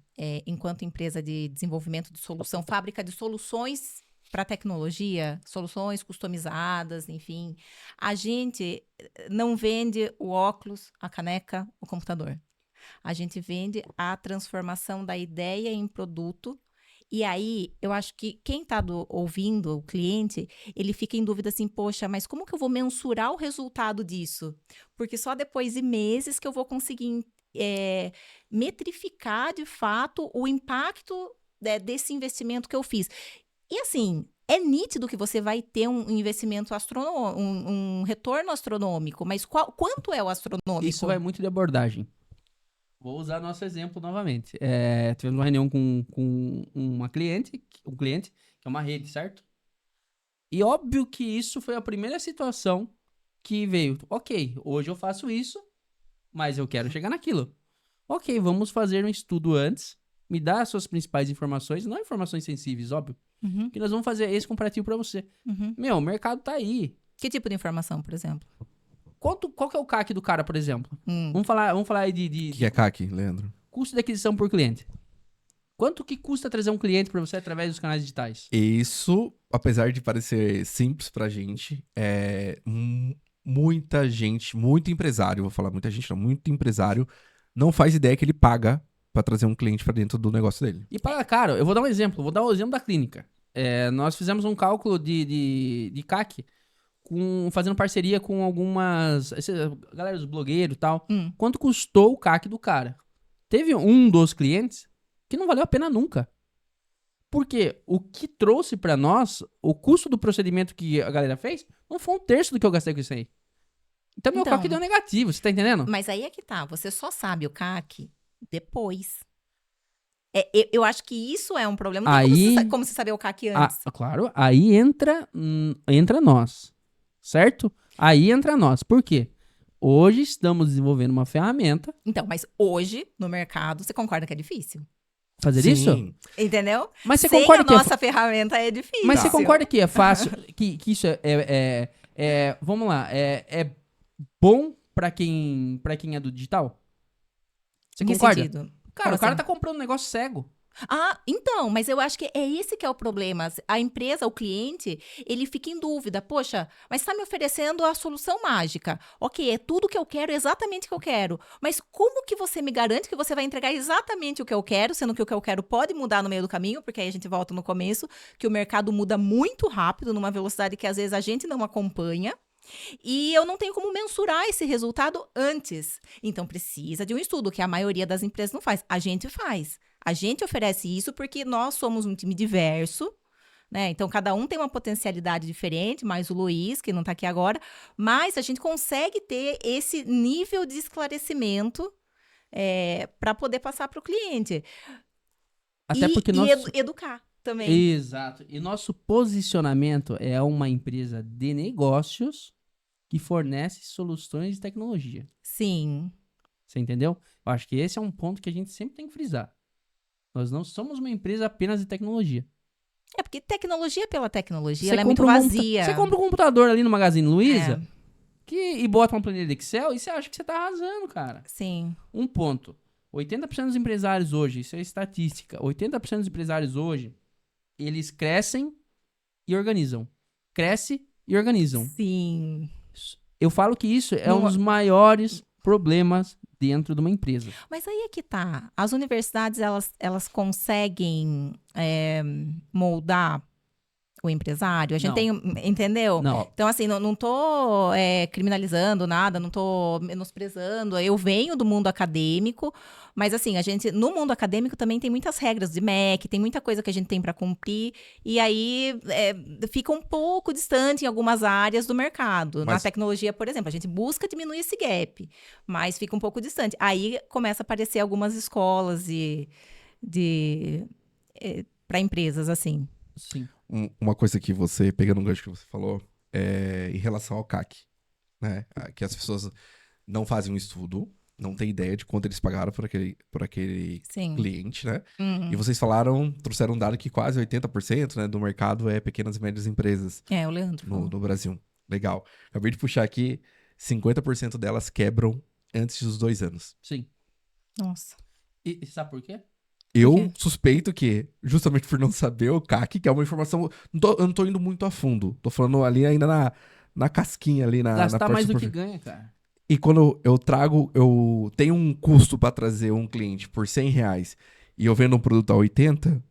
enquanto empresa de desenvolvimento de solução, fábrica de soluções para tecnologia, soluções customizadas, enfim, a gente não vende o óculos, a caneca, o computador. A gente vende a transformação da ideia em produto. E aí, eu acho que quem está ouvindo, o cliente, ele fica em dúvida assim, poxa, mas como que eu vou mensurar o resultado disso? Porque só depois de meses que eu vou conseguir metrificar, de fato, o impacto desse investimento que eu fiz. E assim, é nítido que você vai ter um investimento astronômico, um retorno astronômico, mas quanto é o astronômico? Isso vai muito de abordagem. Vou usar nosso exemplo novamente. Tivemos uma reunião com um cliente, que é uma rede, certo? E óbvio que isso foi a primeira situação que veio. Ok, hoje eu faço isso, mas eu quero chegar naquilo. Ok, vamos fazer um estudo antes, me dá as suas principais informações, não informações sensíveis, óbvio, que nós vamos fazer esse comparativo para você. Meu, o mercado tá aí. Que tipo de informação, por exemplo? Qual que é o CAC do cara, por exemplo? Vamos falar aí de... O que é CAC, Leandro? Custo de aquisição por cliente. Quanto que custa trazer um cliente para você através dos canais digitais? Isso, apesar de parecer simples pra gente, muita gente, muito empresário, vou falar muita gente não, muito empresário não faz ideia que ele paga pra trazer um cliente pra dentro do negócio dele. E paga caro. Eu vou dar um exemplo. Vou dar o exemplo da clínica. Nós fizemos um cálculo de CAC fazendo parceria com algumas... galera dos blogueiros e tal. Quanto custou o CAC do cara? Teve um dos clientes que não valeu a pena nunca. Porque o que trouxe pra nós, o custo do procedimento que a galera fez, não foi 1/3 do que eu gastei com isso aí. Então, meu CAC deu negativo, você tá entendendo? Mas aí é que tá, você só sabe o CAC depois. Eu acho que isso é um problema. Não Aí, tem como você saber o CAC antes. Claro, aí entra nós, certo? Aí entra nós. Por quê? Hoje estamos desenvolvendo uma ferramenta. Então, mas hoje, no mercado, você concorda que é difícil? Fazer Sim. isso? Entendeu? Mas você Sem concorda a nossa ferramenta é difícil. Mas você concorda que é fácil? que isso vamos lá, é bom pra quem é do digital? Você Em que concorda? sentido? Cara, Como o cara assim? tá comprando um negócio cego. Então, mas eu acho que é esse que é o problema. A empresa, o cliente, ele fica em dúvida. Poxa, mas está me oferecendo a solução mágica. Ok, é tudo que eu quero, exatamente o que eu quero. Mas como que você me garante que você vai entregar exatamente o que eu quero, sendo que o que eu quero pode mudar no meio do caminho, porque aí a gente volta no começo, que o mercado muda muito rápido, numa velocidade que às vezes a gente não acompanha. E eu não tenho como mensurar esse resultado antes. Então, precisa de um estudo, que a maioria das empresas não faz. A gente faz. A gente oferece isso porque nós somos um time diverso, né? Então, cada um tem uma potencialidade diferente, mais o Luiz, que não está aqui agora. Mas a gente consegue ter esse nível de esclarecimento para poder passar para o cliente. Até porque educar também. Exato. E nosso posicionamento é uma empresa de negócios que fornece soluções de tecnologia. Sim. Você entendeu? Eu acho que esse é um ponto que a gente sempre tem que frisar. Nós não somos uma empresa apenas de tecnologia. É porque tecnologia pela tecnologia, ela é muito vazia. Você compra um computador ali no Magazine Luiza É. e bota uma planilha de Excel e você acha que você tá arrasando, cara. Sim. Um ponto. 80% dos empresários hoje, isso é estatística, 80% dos empresários hoje, eles crescem e organizam. Cresce e organizam. Sim. Eu falo que isso é um dos maiores problemas dentro de uma empresa. Mas aí é que tá. As universidades, elas conseguem moldar o empresário? A gente Não. tem, entendeu? Não. Então, assim, não tô criminalizando nada, não tô menosprezando. Eu venho do mundo acadêmico, mas assim, no mundo acadêmico também tem muitas regras de MEC, tem muita coisa que a gente tem para cumprir, e aí fica um pouco distante em algumas áreas do mercado. Na tecnologia, por exemplo, a gente busca diminuir esse gap, mas fica um pouco distante. Aí começa a aparecer algumas escolas para empresas, assim. Sim. Uma coisa que você, pegando um gancho que você falou, é em relação ao CAC, né? Que as pessoas não fazem um estudo, não têm ideia de quanto eles pagaram por aquele Sim. cliente, né? Uhum. E vocês trouxeram um dado que quase 80%, né, do mercado é pequenas e médias empresas. O Leandro no Brasil. Legal. Acabei de puxar aqui, 50% delas quebram antes dos 2 anos. Sim. Nossa. E sabe por quê? Eu suspeito que, justamente por não saber o CAC, que é uma informação... eu não tô indo muito a fundo. Tô falando ali ainda na casquinha, ali na Gastar parte mais do que superficial. ganha, cara. E quando eu tenho um custo pra trazer um cliente por R$100 e eu vendo um produto a 80,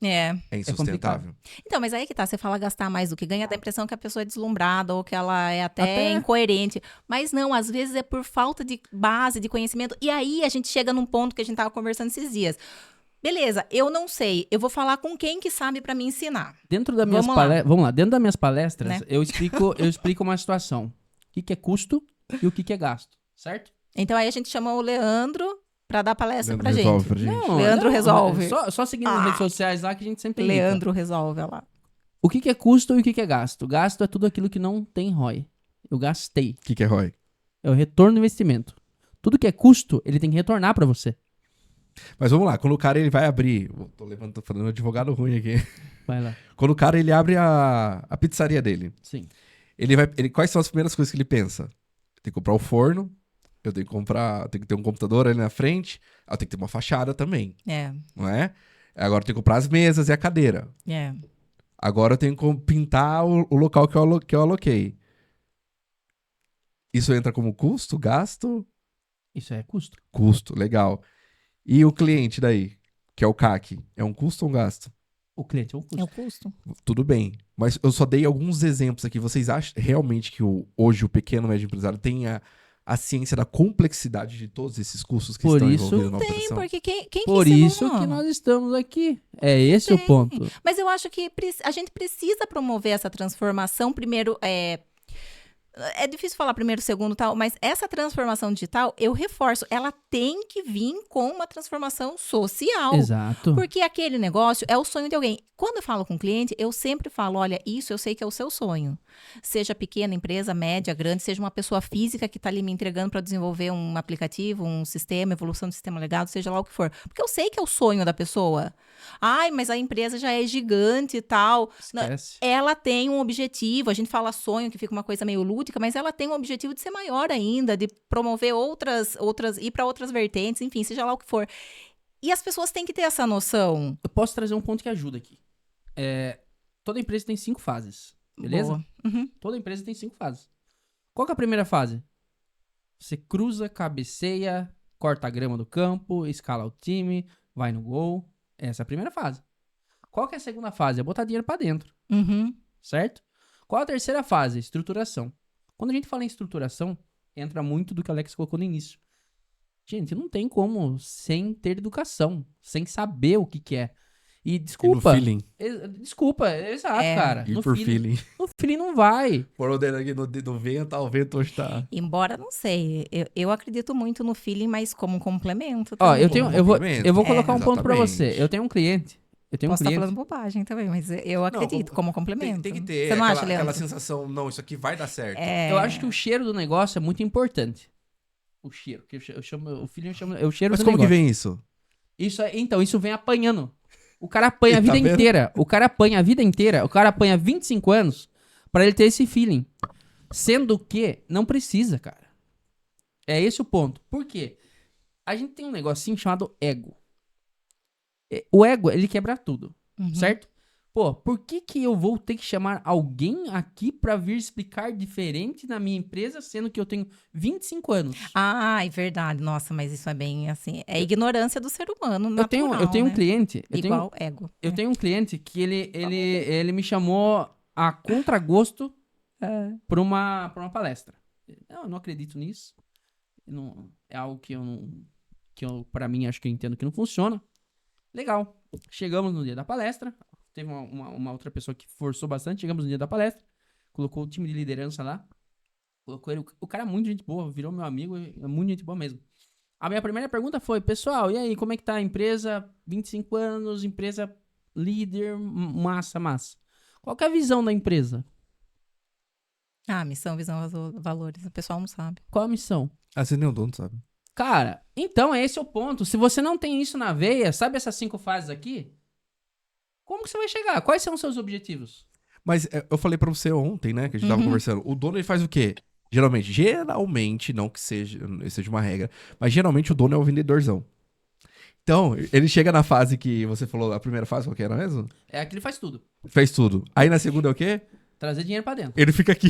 é insustentável. Então, mas aí que tá, você fala gastar mais do que ganha, dá a impressão que a pessoa é deslumbrada ou que ela é até incoerente. Mas não, às vezes é por falta de base, de conhecimento. E aí a gente chega num ponto que a gente tava conversando esses dias. Beleza, eu não sei, eu vou falar com quem que sabe pra me ensinar. Dentro das minhas dentro das minhas palestras, né? eu explico uma situação. O que é custo e o que é gasto, certo? Então aí a gente chamou o Leandro pra dar palestra pra gente. Não, Leandro resolve. Só seguindo nas redes sociais lá que a gente sempre tem. Leandro resolve lá. O que é custo e o que é gasto? Gasto é tudo aquilo que não tem ROI. Eu gastei. O que é ROI? É o retorno do investimento. Tudo que é custo, ele tem que retornar pra você. Mas vamos lá, quando o cara ele vai abrir... Tô falando advogado ruim aqui. Vai lá. Quando o cara ele abre a pizzaria dele. Sim. Quais são as primeiras coisas que ele pensa? Tem que comprar o forno, eu tenho que ter um computador ali na frente, eu tenho que ter uma fachada também. Não é? Agora eu tenho que comprar as mesas e a cadeira. Agora eu tenho que pintar o local que eu aloquei. Isso entra como custo, gasto? Isso é custo. Custo, legal. E o cliente daí, que é o CAC, é um custo ou um gasto? O cliente é um custo. É o custo. Tudo bem. Mas eu só dei alguns exemplos aqui. Vocês acham realmente que hoje o pequeno e médio empresário tem a ciência da complexidade de todos esses custos que estão envolvidos na operação? Porque quem Por isso que nós estamos aqui. É esse o ponto. Mas eu acho que a gente precisa promover essa transformação. Primeiro, é difícil falar primeiro, segundo, tal, mas essa transformação digital, eu reforço, ela tem que vir com uma transformação social. Exato. Porque aquele negócio é o sonho de alguém. Quando eu falo com o cliente, eu sempre falo, olha, isso eu sei que é o seu sonho. Seja pequena empresa, média, grande, seja uma pessoa física que está ali me entregando para desenvolver um aplicativo, um sistema, evolução do sistema legado, seja lá o que for. Porque eu sei que é o sonho da pessoa. Ai, mas a empresa já é gigante e tal. Esquece. Ela tem um objetivo, a gente fala sonho, que fica uma coisa meio lúdica, mas ela tem um objetivo de ser maior ainda, de promover outras ir para outras vertentes, enfim, seja lá o que for. E as pessoas têm que ter essa noção. Eu posso trazer um ponto que ajuda aqui. Toda empresa tem 5 fases, beleza? Uhum. Toda empresa tem 5 fases. Qual que é a primeira fase? Você cruza, cabeceia, corta a grama do campo, escala o time, vai no gol. Essa é a primeira fase. Qual que é a segunda fase? É botar dinheiro pra dentro. Uhum. Certo? Qual a terceira fase? Estruturação. Quando a gente fala em estruturação, entra muito do que o Alex colocou no início. Gente, não tem como sem ter educação, sem saber o que é. E E no desculpa. feeling. Desculpa, exato, É. cara. Ir No por feeling. feeling. No feeling não vai. Por o dedo aqui no vento, o vento hoje tá... Embora, não sei, eu acredito muito no feeling, mas como um complemento Ó, também. Complemento. eu vou colocar um ponto pra exatamente. você. Eu tenho um cliente. Posso estar falando bobagem também, mas eu acredito como complemento. Tem que ter Você não acha, aquela Leandro? sensação, não, isso aqui vai dar certo. Eu acho que o cheiro do negócio é muito importante. O cheiro, que eu chamo, o feeling é o cheiro Mas do como que negócio. vem isso? Então, isso vem apanhando. O cara apanha a Tá vida vendo? inteira. O cara apanha a vida inteira. O cara apanha 25 anos pra ele ter esse feeling. Sendo que não precisa, cara. É esse o ponto. Por quê? A gente tem um negocinho chamado ego. O ego, ele quebra tudo. Certo? Pô, por que eu vou ter que chamar alguém aqui pra vir explicar diferente na minha empresa, sendo que eu tenho 25 anos? Ah, é verdade. Nossa, mas isso é bem assim. É ignorância do ser humano Eu tenho um né? cliente. Igual ego. Eu tenho um cliente que ele me chamou a contragosto pra uma palestra. Não, eu não acredito nisso. Não, é algo que pra mim, acho que eu entendo que não funciona. Legal. Chegamos no dia da palestra. Teve uma outra pessoa que forçou bastante. Chegamos no dia da palestra. Colocou o time de liderança lá. Colocou ele. O cara é muito gente boa. Virou meu amigo. É muito gente boa mesmo. A minha primeira pergunta foi: pessoal, e aí, como é que tá a empresa? 25 anos, empresa líder, massa. Qual que é a visão da empresa? Missão, visão, valores. O pessoal não sabe. Qual a missão? Assim nem o dono sabe. Cara, então esse é o ponto. Se você não tem isso na veia, sabe essas 5 fases aqui? Como que você vai chegar? Quais são os seus objetivos? Mas eu falei pra você ontem, né, que a gente tava conversando. O dono, ele faz o quê? Geralmente, não que seja uma regra, mas geralmente o dono é o vendedorzão. Então, ele chega na fase que você falou, a primeira fase, qual que era mesmo? É aqui ele faz tudo. Fez tudo. Aí na segunda é o quê? Trazer dinheiro pra dentro. Ele fica aqui.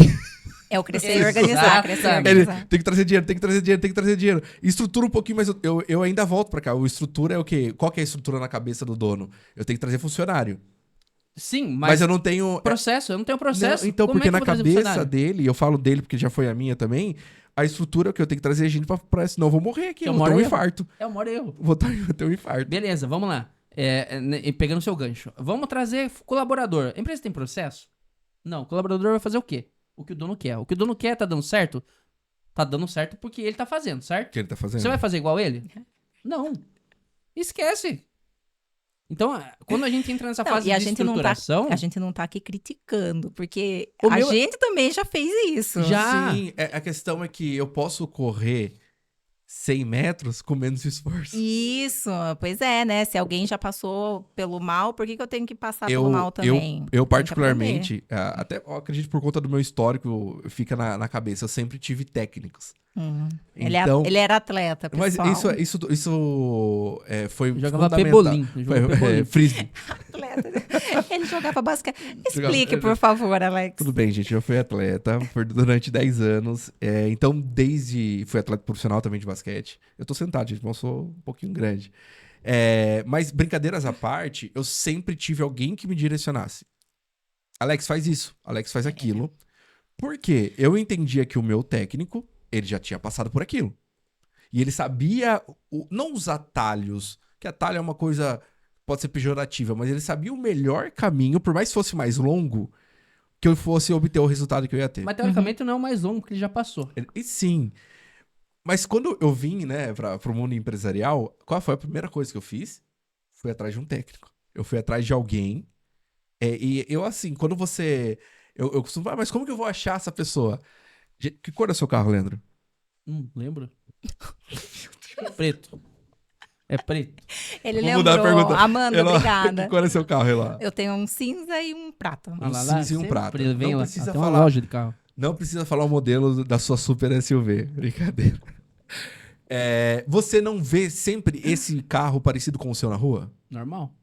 É o crescer e organizar, crescer e Ele organizar. tem que trazer dinheiro. Estrutura um pouquinho, mas eu ainda volto pra cá. O estrutura é o quê? Qual que é a estrutura na cabeça do dono? Eu tenho que trazer funcionário. Sim, Mas eu não tenho... processo, eu não tenho processo. Não, então, Como porque é que na eu vou trazer cabeça funcionário? dele, eu falo dele porque já foi a minha também, a estrutura é que eu tenho que trazer gente pra senão eu vou morrer aqui, Eu eu vou ter moro um eu. infarto. É uma hora eu. Vou ter um infarto. Beleza, vamos lá. Pegando o seu gancho. Vamos trazer colaborador. A empresa tem processo? Não, o colaborador vai fazer o quê? O que o dono quer. O que o dono quer tá dando certo? Tá dando certo porque ele tá fazendo, certo? O que ele tá fazendo? Você vai fazer igual ele? Não. Esquece. Então, quando a gente entra nessa Não, fase e a de gente não estruturação... a gente não tá aqui criticando, porque O a meu- gente também já fez isso. Já. Sim, a questão é que eu posso correr 100 metros com menos esforço. Isso, pois é, né? Se alguém já passou pelo mal, por que eu tenho que passar pelo mal também? Eu Tem que particularmente, até eu acredito por conta do meu histórico, fica na cabeça, eu sempre tive técnicos. Então, Ele era atleta, mas pessoal. isso foi Jogava fundamental. pebolim. Jogava pebolim. Frisbee. Atleta. Ele jogava basquete. Jogava- Explique, por favor, Alex. Tudo bem, gente, eu fui atleta durante 10 anos. Então, fui atleta profissional também de basquete. Eu tô sentado, gente, mas eu sou um pouquinho grande. Mas brincadeiras à parte, eu sempre tive alguém que me direcionasse. Alex, faz isso. Alex, faz aquilo. Por quê? Eu entendia que o meu técnico, ele já tinha passado por aquilo. E ele sabia, não os atalhos, que atalho é uma coisa, pode ser pejorativa, mas ele sabia o melhor caminho, por mais que fosse mais longo, que eu fosse obter o resultado que eu ia ter. Mas teoricamente não é o mais longo, porque ele já passou. E sim. Mas quando eu vim, né, pro mundo empresarial, qual foi a primeira coisa que eu fiz? Fui atrás de um técnico. Eu fui atrás de alguém. E eu, assim, quando você... Eu costumo falar, mas como que eu vou achar essa pessoa? Que cor é o seu carro, Leandro? Lembra? Preto. É preto. Ele Vou mudar a lembrou. pergunta. Amanda, Eló, obrigada. Que cor é seu carro, Eló? Eu tenho um cinza e um prata. Um cinza e um sempre prata. Vem Não lá. precisa Tem uma falar. loja de carro. Não precisa falar o modelo da sua Super SUV. Brincadeira. Você não vê sempre esse carro parecido com o seu na rua? Normal.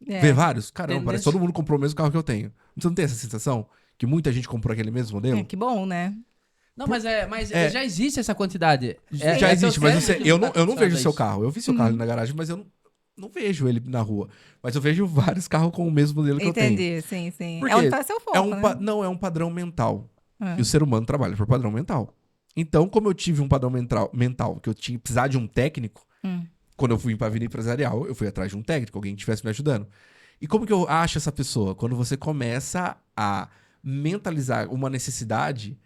É. Vê vários? Caramba, Tem parece que desse- todo mundo comprou o mesmo carro que eu tenho. Você não tem essa sensação? Que muita gente comprou aquele mesmo modelo? Que bom, né? Não, mas já existe essa quantidade. Já existe, mas eu não vejo o seu carro. carro. Eu vi seu carro ali na garagem, mas eu não vejo ele na rua. Mas eu vejo vários carros com o mesmo modelo que eu tenho. Entendi, sim. Por É quê? onde tá seu foco, né? Não, é um padrão mental. É. E o ser humano trabalha por padrão mental. Então, como eu tive um padrão mental que eu tinha que precisar de um técnico, quando eu fui para a vida empresarial, eu fui atrás de um técnico, alguém que estivesse me ajudando. E como que eu acho essa pessoa? Quando você começa a mentalizar uma necessidade,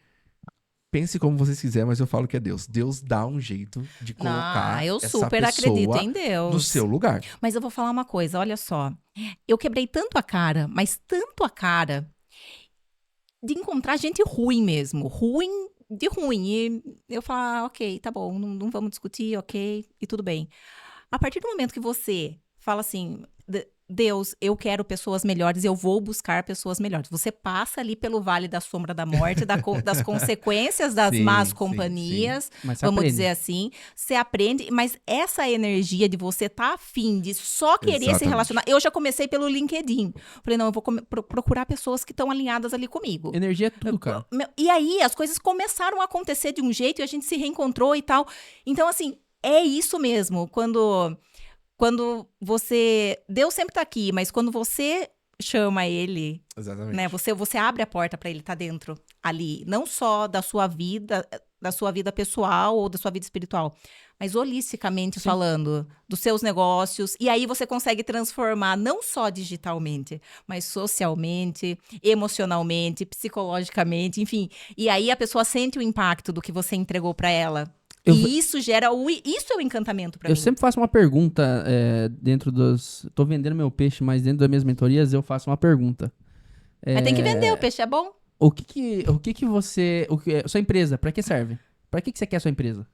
pense como vocês quiserem, mas eu falo que é Deus. Deus dá um jeito de colocar Eu essa super acredito pessoa em Deus. no seu lugar. Mas eu vou falar uma coisa, olha só. Eu quebrei tanto a cara, mas tanto a cara, de encontrar gente ruim mesmo. Ruim de ruim. E eu falar, ok, tá bom, não vamos discutir, ok, e tudo bem. A partir do momento que você fala assim, Deus, eu quero pessoas melhores, eu vou buscar pessoas melhores. Você passa ali pelo vale da sombra da morte, das consequências das Sim, más sim, companhias, Mas você vamos aprende. dizer assim. Você aprende, mas essa energia de você estar afim de só querer se Exatamente. relacionar. Eu já comecei pelo LinkedIn. Falei, não, eu vou procurar pessoas que estão alinhadas ali comigo. Energia é tudo, cara. E aí, as coisas começaram a acontecer de um jeito e a gente se reencontrou e tal. Então, assim, é isso mesmo. Quando você... Deus sempre tá aqui, mas quando você chama ele, Exatamente. né? Você abre a porta para ele estar dentro ali. Não só da sua vida pessoal ou da sua vida espiritual, mas holisticamente falando, dos seus negócios. E aí você consegue transformar não só digitalmente, mas socialmente, emocionalmente, psicologicamente, enfim. E aí a pessoa sente o impacto do que você entregou para ela. E isso gera isso é o encantamento pra mim. Eu sempre faço uma pergunta dentro dos... Tô vendendo meu peixe, mas dentro das minhas mentorias eu faço uma pergunta. Mas tem que vender, o peixe é bom. O que você... sua empresa, pra que serve? Pra que você quer a sua empresa?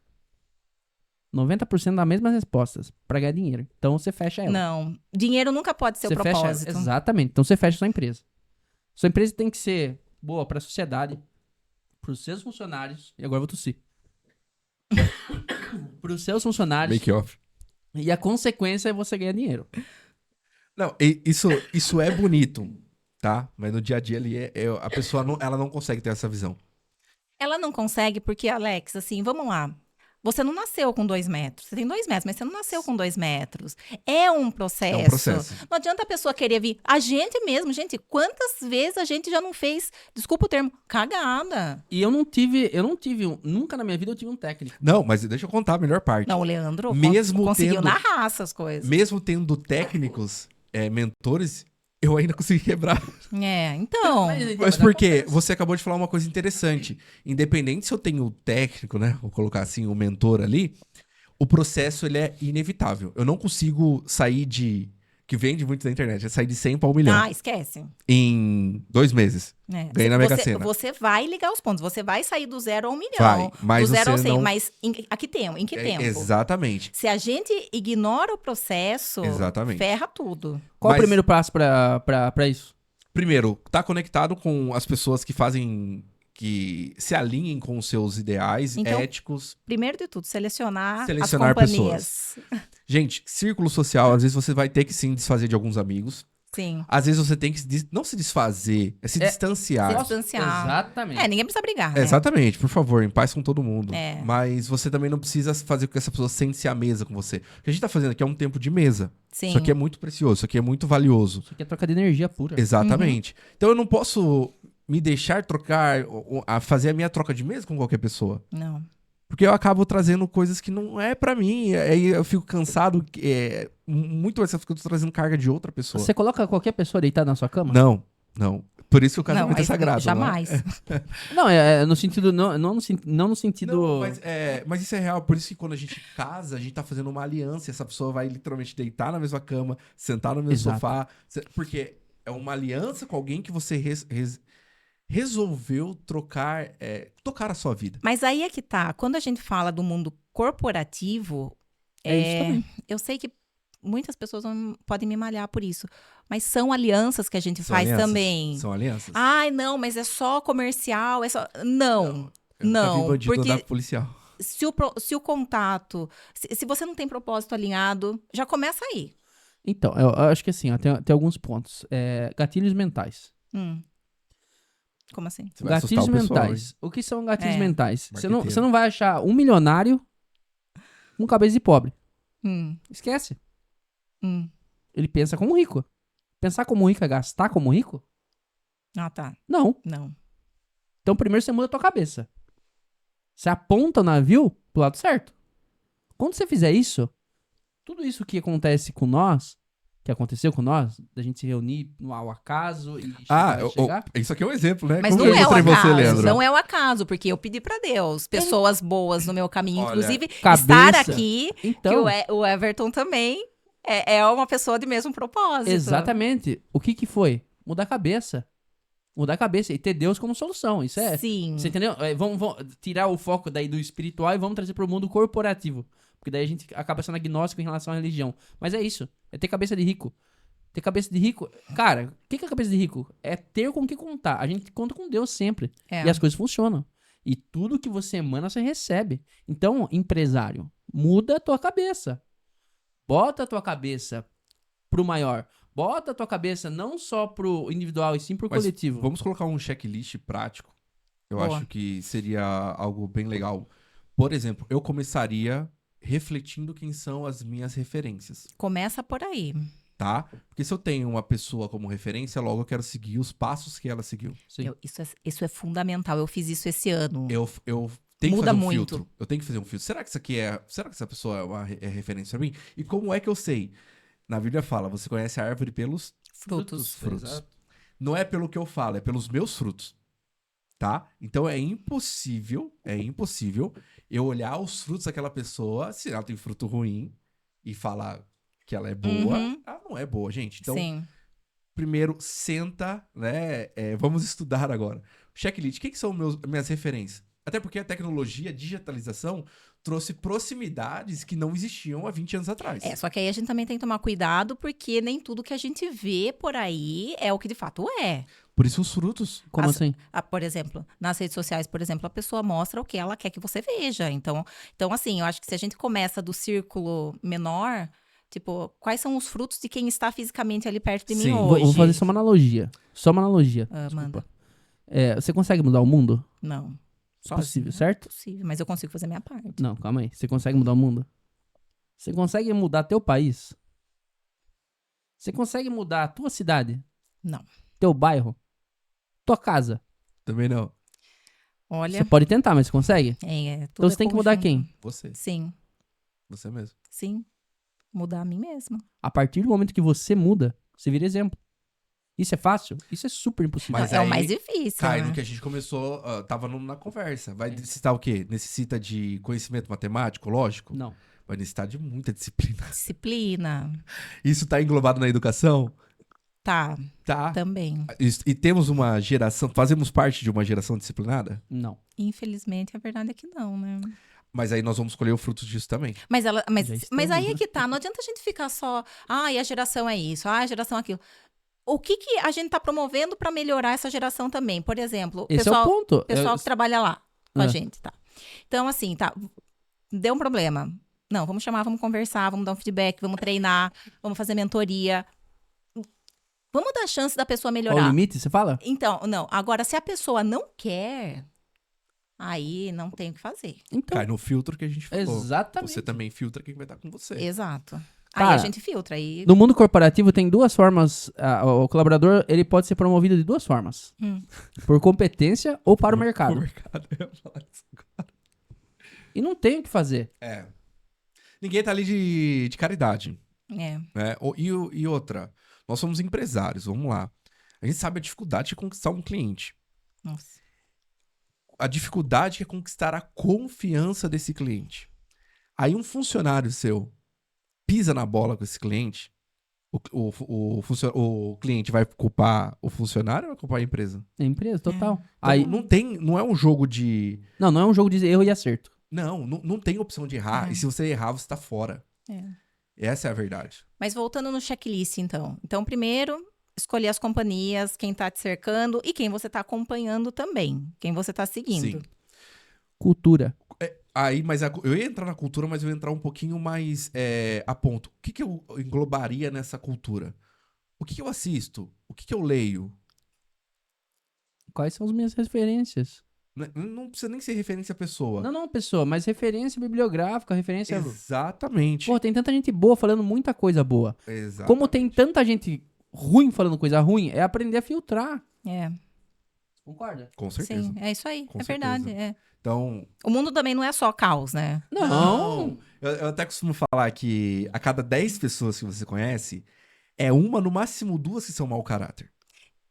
90% das mesmas respostas. Pra ganhar dinheiro. Então você fecha ela. Não, dinheiro nunca pode ser o propósito. Exatamente. Então você fecha a sua empresa. Sua empresa tem que ser boa pra sociedade, pros seus funcionários. E agora eu vou tossir. Pros seus funcionários. Make off. E a consequência é você ganhar dinheiro. Não, isso é bonito, tá? Mas no dia a dia ali, a pessoa ela não consegue ter essa visão. Ela não consegue porque, Alex, assim, vamos lá. Você não nasceu com 2 metros. Você tem 2 metros, mas você não nasceu com 2 metros. É um processo. É um processo. Não adianta a pessoa querer vir. A gente mesmo, gente, quantas vezes a gente já não fez, desculpa o termo, cagada? E nunca na minha vida eu tive um técnico. Não, mas deixa eu contar a melhor parte. Não, o Leandro Mesmo conseguiu tendo- na raça as coisas. Mesmo tendo técnicos, mentores, eu ainda consegui quebrar. Então. Mas por quê? Você acabou de falar uma coisa interessante. Independente se eu tenho o técnico, né? Vou colocar assim, o mentor ali, o processo ele é inevitável. Eu não consigo sair que vende muito na internet, é sair de 100 para 1 milhão Esquece. em 2 meses. Ganhei na Mega Sena. Você vai ligar os pontos. Você vai sair do 0 ao 1 milhão. Vai, mas do 0 ao você 100. não- Mas em que tempo? Exatamente. Se a gente ignora o processo, Exatamente. ferra tudo. Qual Mas- o primeiro passo pra isso? Primeiro, tá conectado com as pessoas que se alinhem com os seus ideais Então, éticos. Primeiro de tudo, selecionar as Selecionar companhias. Gente, círculo social, às vezes você vai ter que sim desfazer de alguns amigos. Sim. Às vezes você tem que não se desfazer, é se distanciar. Se distanciar. Exatamente. Ninguém precisa brigar, né? Exatamente, por favor, em paz com todo mundo. É. Mas você também não precisa fazer com que essa pessoa sente-se à mesa com você. O que a gente tá fazendo aqui é um tempo de mesa. Sim. Isso aqui é muito precioso, isso aqui é muito valioso. Isso aqui é troca de energia pura. Exatamente. Então eu não posso me deixar fazer a minha troca de mesa com qualquer pessoa. Não. Porque eu acabo trazendo coisas que não é pra mim. Aí eu fico cansado. Muito mais porque eu tô trazendo carga de outra pessoa. Você coloca qualquer pessoa deitada na sua cama? Não. Por isso que o casamento é Não, sagrado. jamais. Não, no sentido. Não no sentido. Não, mas isso é real. Por isso que quando a gente casa, a gente tá fazendo uma aliança. E essa pessoa vai literalmente deitar na mesma cama, sentar no mesmo Exato. sofá. Porque é uma aliança com alguém que você resolveu tocar a sua vida. Mas aí é que tá. Quando a gente fala do mundo corporativo, isso também. eu sei que muitas pessoas podem me malhar por isso. Mas são alianças que a gente São faz alianças. também. São alianças. Ai, não, mas é só comercial, é só... Não, Eu nunca vi bandido porque andar com policial. se o contato... Se você não tem propósito alinhado, já começa aí. Então, eu acho que assim, ó, tem alguns pontos. Gatilhos mentais. Como assim? Você vai assustar Gatilhos o pessoal, mentais. O que são gatilhos É. mentais? Marqueteiro. Você não vai achar um milionário com cabeça de pobre. Esquece. Ele pensa como rico. Pensar como rico é gastar como rico? Ah, tá. Não. Não. Então primeiro você muda a tua cabeça. Você aponta o navio pro lado certo. Quando você fizer isso, tudo isso que acontece com nós que aconteceu com nós, da gente se reunir ao acaso e Ah, chegar? isso aqui é um exemplo, né? Mas Como não eu é o encontrei você, acaso, Leandro? não é o acaso, porque eu pedi pra Deus pessoas boas no meu caminho, Olha, inclusive cabeça. estar aqui, que Então, o Everton também é uma pessoa de mesmo propósito. exatamente. O que foi? Mudar a cabeça. Mudar a cabeça e ter Deus como solução. Isso é... Sim. Você entendeu? Vamos tirar o foco daí do espiritual e vamos trazer pro mundo corporativo. Porque daí a gente acaba sendo agnóstico em relação à religião. Mas é isso. É ter cabeça de rico. Ter cabeça de rico... Cara, o que é cabeça de rico? É ter com o que contar. A gente conta com Deus sempre. É. E as coisas funcionam. E tudo que você emana, você recebe. Então, empresário, muda a tua cabeça. Bota a tua cabeça pro maior. Bota a tua cabeça não só pro individual, e sim pro Mas coletivo. vamos colocar um checklist prático. Eu Boa. acho que seria algo bem legal. Por exemplo, eu começaria refletindo quem são as minhas referências, Começa por aí. tá? Porque se eu tenho uma pessoa como referência, logo eu quero seguir os passos que ela seguiu. Sim. Isso é fundamental. Eu fiz isso esse ano. Eu tenho que Muda fazer um muito. filtro. Eu tenho que fazer um filtro. Será que essa pessoa é referência pra mim? E como é que eu sei? Na Bíblia fala, você conhece a árvore pelos Frutos. frutos. Exato. Não é pelo que eu falo, é pelos meus frutos. Tá? Então é impossível eu olhar os frutos daquela pessoa, se ela tem fruto ruim, e falar que ela é boa, Uhum. ela não é boa, gente. Então, Sim. primeiro, senta, né? Vamos estudar agora. Checklist, quem que são minhas referências? Até porque a tecnologia, a digitalização, trouxe proximidades que não existiam há 20 anos atrás. Só que aí a gente também tem que tomar cuidado, porque nem tudo que a gente vê por aí é o que de fato é. Por isso os frutos. Como As- assim? Por exemplo, nas redes sociais, por exemplo, a pessoa mostra o que ela quer que você veja. Então, assim, eu acho que se a gente começa do círculo menor, tipo, quais são os frutos de quem está fisicamente ali perto de mim Sim. hoje? Vou fazer só uma analogia. Só uma analogia. Ah, Desculpa. manda. Você consegue mudar o mundo? Não. Possível, Sozinha, certo? Possível, mas eu consigo fazer minha parte. Não, calma aí. Você consegue mudar o mundo? Você consegue mudar teu país? Você consegue mudar a tua cidade? Não. Teu bairro? Tua casa? Também não. Olha, Você pode tentar, mas você consegue? tudo Então você é tem que mudar conjunto. quem? Você. Sim, Você mesmo. sim. Mudar a mim mesma. A partir do momento que você muda, você vira exemplo. Isso é fácil? Isso é super impossível. Mas É o aí mais difícil, Cai né? no que a gente começou, tava na conversa. Vai necessitar o quê? Necessita de conhecimento matemático, lógico? Não. Vai necessitar de muita disciplina. Disciplina. Isso tá englobado na educação? Tá, Tá. também. E temos uma geração, fazemos parte de uma geração disciplinada? Não. Infelizmente, a verdade é que não, né? Mas aí nós vamos colher o fruto disso também. Mas, Já mas estamos, aí é né? que tá. Não adianta a gente ficar só. Ah, e a geração é isso. Ah, a geração é aquilo. O que a gente tá promovendo pra melhorar essa geração também? Por exemplo, Esse é o ponto. pessoal que trabalha lá com a Ah. gente, tá? Então, assim, tá. Deu um problema. Não, vamos chamar, vamos conversar, vamos dar um feedback, vamos treinar, vamos fazer mentoria. Vamos dar chance da pessoa Qual o melhorar. limite, você fala? Então, não. Agora, se a pessoa não quer, aí não tem o que fazer. Então, Cai no filtro que a gente falou. exatamente. Você também filtra quem vai estar com você. Exato. Aí Cara, a gente filtra. Aí... No mundo corporativo tem duas formas. O colaborador ele pode ser promovido de duas formas: por competência ou para o mercado. O mercado, eu ia falar isso agora. E não tem o que fazer. Ninguém tá ali de caridade. É. Né? E outra, nós somos empresários, vamos lá. A gente sabe a dificuldade de conquistar um cliente. Nossa. A dificuldade que é conquistar a confiança desse cliente. Aí um funcionário seu pisa na bola com esse cliente, o cliente vai culpar o funcionário ou vai culpar a empresa? É empresa, total. Então, Aí, não é um jogo de... não é um jogo de erro e acerto. Não tem opção de errar. É. E se você errar, você tá fora. É. Essa é a verdade. Mas voltando no checklist, então. Então, primeiro, escolher as companhias, quem tá te cercando e quem você tá acompanhando também. Quem você tá seguindo. Sim. Cultura. Aí, mas eu ia entrar na cultura, mas eu ia entrar um pouquinho mais a ponto. O que eu englobaria nessa cultura? O que eu assisto? O que eu leio? Quais são as minhas referências? Não precisa nem ser referência à pessoa. Não, pessoa, mas referência bibliográfica, referência. Exatamente. Pô, tem tanta gente boa falando muita coisa boa. Exatamente. Como tem tanta gente ruim falando coisa ruim, é aprender a filtrar. É. Concorda? Com certeza. Sim, é isso aí. Com é certeza. verdade. É. Então, O mundo também não é só caos, né? Não. eu até costumo falar que a cada 10 pessoas que você conhece, é uma, no máximo duas que são mau caráter.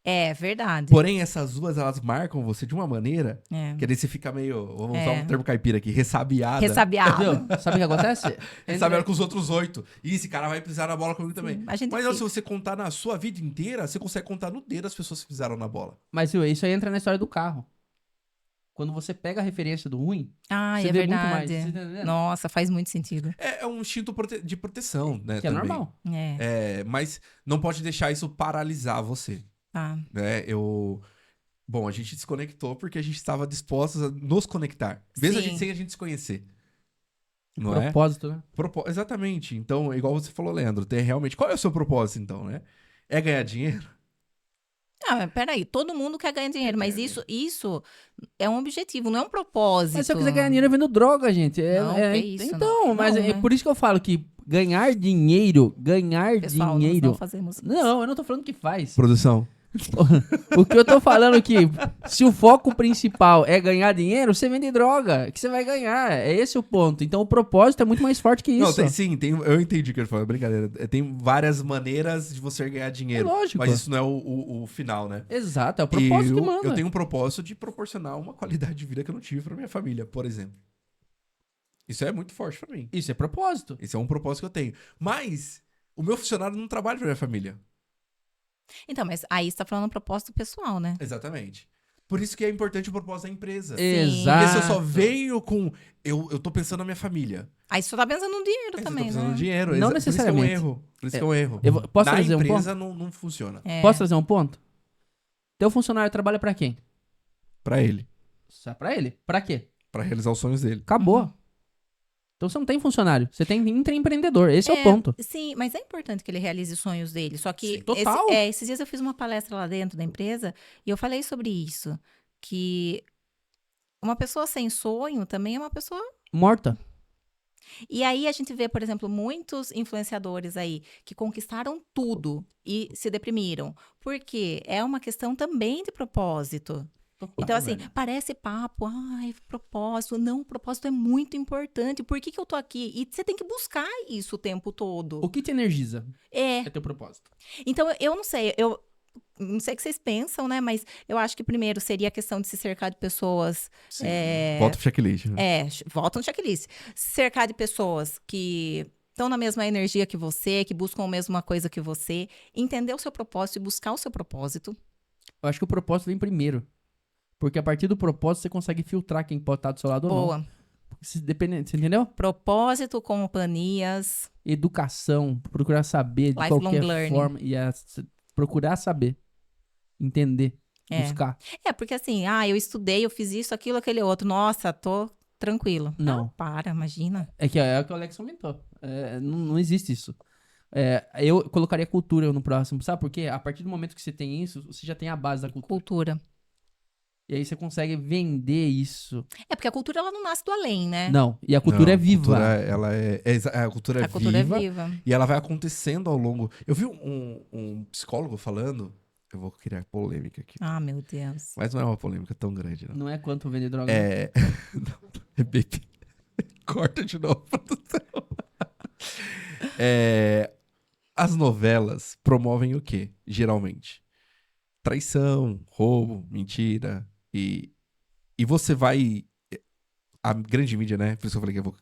É verdade. Porém, essas duas, elas marcam você de uma maneira que daí você fica meio, vamos usar um termo caipira aqui, ressabiada. Ressabiado. Entendeu? Sabe o que acontece? Ressabiada com os outros 8. E esse cara vai pisar na bola comigo também. A gente Mas não, se fica. você contar na sua vida inteira, você consegue contar no dedo as pessoas que pisaram na bola. Mas viu, isso aí entra na história do carro. Quando você pega a referência do ruim, Ai, você é vê muito mais. verdade. Você tá entendendo? Nossa, faz muito sentido. É um instinto de proteção, né? Que é também. normal. É, Mas não pode deixar isso paralisar você, tá. né? Bom, a gente desconectou porque a gente estava dispostos a nos conectar. Mesmo Sim. sem a gente se conhecer. Não é? Propósito, né? Exatamente. Então, igual você falou, Leandro, tem realmente... Qual é o seu propósito, então, né? É ganhar dinheiro? Ah, mas peraí, todo mundo quer ganhar dinheiro, mas isso é um objetivo, não é um propósito. Mas se eu quiser ganhar dinheiro, eu vendo droga, gente. Não, que isso, então, não. mas Não, é né? por isso que eu falo que ganhar dinheiro, Pessoal, nós dinheiro... não fazemos. Não, eu não tô falando que faz. Produção. O que eu tô falando é que se o foco principal é ganhar dinheiro, você vende droga, que você vai ganhar. É esse o ponto. Então o propósito é muito mais forte que isso. Não, eu entendi o que ele falou, brincadeira. Tem várias maneiras de você ganhar dinheiro. É lógico. Mas isso não é o final, né? Exato, é o propósito que eu, manda. eu tenho um propósito de proporcionar uma qualidade de vida que eu não tive pra minha família, por exemplo. Isso é muito forte pra mim. Isso é propósito. Esse é um propósito que eu tenho. Mas o meu funcionário não trabalha pra minha família. Então, mas aí você tá falando propósito pessoal, né? Exatamente. Por isso que é importante o propósito da empresa. Exato. Porque se eu só venho com... Eu tô pensando na minha família. Aí você só tá pensando no dinheiro Aí também, você tá pensando né? no dinheiro. Não Por necessariamente. isso que é um erro. Por isso que é um erro. Posso Na trazer um ponto? empresa não funciona. É. Posso trazer um ponto? Teu funcionário trabalha pra quem? Pra ele. Só pra ele. Pra quê? Pra realizar os sonhos dele. Acabou. Uhum. Então você não tem funcionário, você tem intraempreendedor. Esse é o ponto. Sim, mas é importante que ele realize os sonhos dele. Só que Sim, total. esses dias eu fiz uma palestra lá dentro da empresa e eu falei sobre isso. Que uma pessoa sem sonho também é uma pessoa. Morta. E aí a gente vê, por exemplo, muitos influenciadores aí que conquistaram tudo e se deprimiram. Porque é uma questão também de propósito. Então, assim, parece papo, ai, propósito. Não, o propósito é muito importante. Por que eu tô aqui? E você tem que buscar isso o tempo todo. O que te energiza É. é teu propósito. Então, eu não sei, não sei o que vocês pensam, né? Mas eu acho que primeiro seria a questão de se cercar de pessoas. Sim. Volta pro checklist. Né? Volta no checklist. Se cercar de pessoas que estão na mesma energia que você, que buscam a mesma coisa que você, entender o seu propósito e buscar o seu propósito. Eu acho que o propósito vem primeiro. Porque a partir do propósito você consegue filtrar quem pode estar do seu lado ou não. Boa. Você entendeu? Propósito, companhias. Educação, procurar saber de Lifelong qualquer learning. forma. Procurar saber. Entender. Buscar. Porque assim, eu estudei, eu fiz isso, aquilo, aquele outro. Nossa, tô tranquilo. Não. Para, imagina. É o que o Alex comentou. Não existe isso. Eu colocaria cultura no próximo. Sabe por quê? A partir do momento que você tem isso, você já tem a base da cultura. Cultura. E aí você consegue vender isso. É porque a cultura, ela não nasce do além, né? Não. E a cultura é viva. A cultura A cultura viva. é viva. E ela vai acontecendo ao longo... Eu vi um psicólogo falando... Eu vou criar polêmica aqui. Ah, meu Deus. Mas não é uma polêmica tão grande, não. Não é quanto vender droga. Não, baby. Corta de novo, produção. As novelas promovem o quê, geralmente? Traição, roubo, mentira. E você vai... A grande mídia, né? Por isso que eu falei que eu vou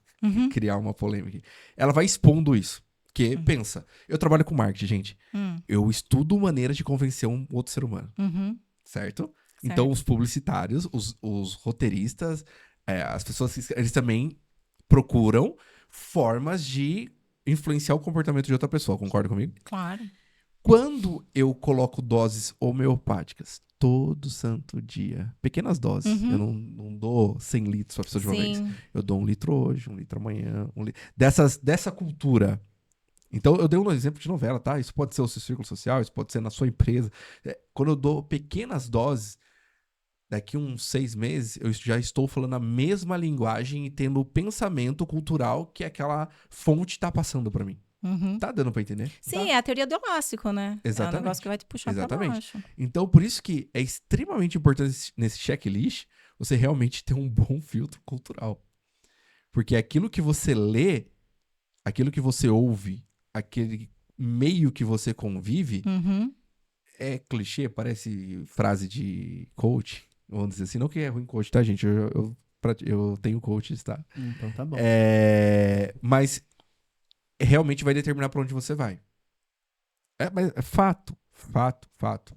criar uma polêmica. Ela vai expondo isso. Porque, pensa, eu trabalho com marketing, gente. Eu estudo maneiras de convencer um outro ser humano. Certo? Então, os publicitários, os roteiristas, as pessoas, eles também procuram formas de influenciar o comportamento de outra pessoa. Concorda comigo? Claro. Quando eu coloco doses homeopáticas todo santo dia, pequenas doses, eu não dou 100 litros pra pessoa de uma vez. Eu dou 1 litro hoje, 1 litro amanhã, 1 litro... Dessa cultura. Então, eu dei um exemplo de novela, tá? Isso pode ser o seu círculo social, isso pode ser na sua empresa. Quando eu dou pequenas doses, daqui uns 6 meses, eu já estou falando a mesma linguagem e tendo o pensamento cultural que aquela fonte tá passando pra mim. Tá dando pra entender? Sim, Tá? é a teoria do elástico, né? Exatamente. É um negócio que vai te puxar pra baixo. Então, por isso que é extremamente importante nesse checklist você realmente ter um bom filtro cultural. Porque aquilo que você lê, aquilo que você ouve, meio que você convive, Uhum. é clichê, parece frase de coach, vamos dizer assim. Não que é ruim coach, tá, gente? Eu tenho coaches, tá? Então tá bom. Mas realmente vai determinar pra onde você vai. Mas é fato.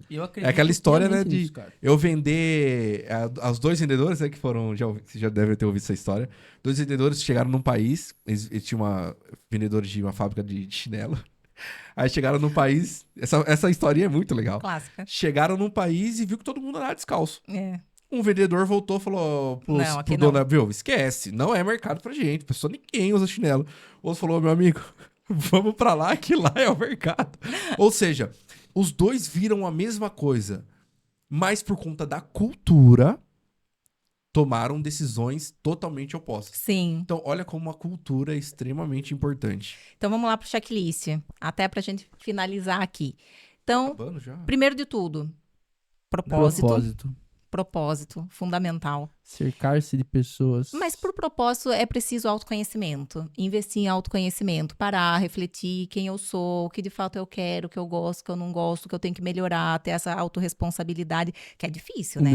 Eu É aquela história, né, piamente de nisso, cara. eu vender... Os dois vendedores, né, que foram... Você já deve ter ouvido essa história. 2 vendedores chegaram num país, eles tinham vendedores de uma fábrica de chinelo. Aí chegaram num país... Essa historinha é muito legal. Clássica. Chegaram num país e viu que todo mundo andava descalço. É. Um vendedor voltou e falou Não, aqui pro não. dono, viu, esquece, não é mercado pra gente, pessoa, ninguém usa chinelo. O outro falou, meu amigo, vamos pra lá, que lá é o mercado. Ou seja, os dois viram a mesma coisa, mas por conta da cultura, tomaram decisões totalmente opostas. Sim. Então, olha como a cultura é extremamente importante. Então vamos lá pro checklist, até pra gente finalizar aqui. Então, Acabando já? primeiro de tudo, propósito. Propósito. Propósito, fundamental. Cercar-se de pessoas. Mas por propósito é preciso autoconhecimento. Investir em autoconhecimento, parar, refletir quem eu sou, o que de fato eu quero, o que eu gosto, o que eu não gosto, o que eu tenho que melhorar, ter essa autorresponsabilidade, que é difícil, né?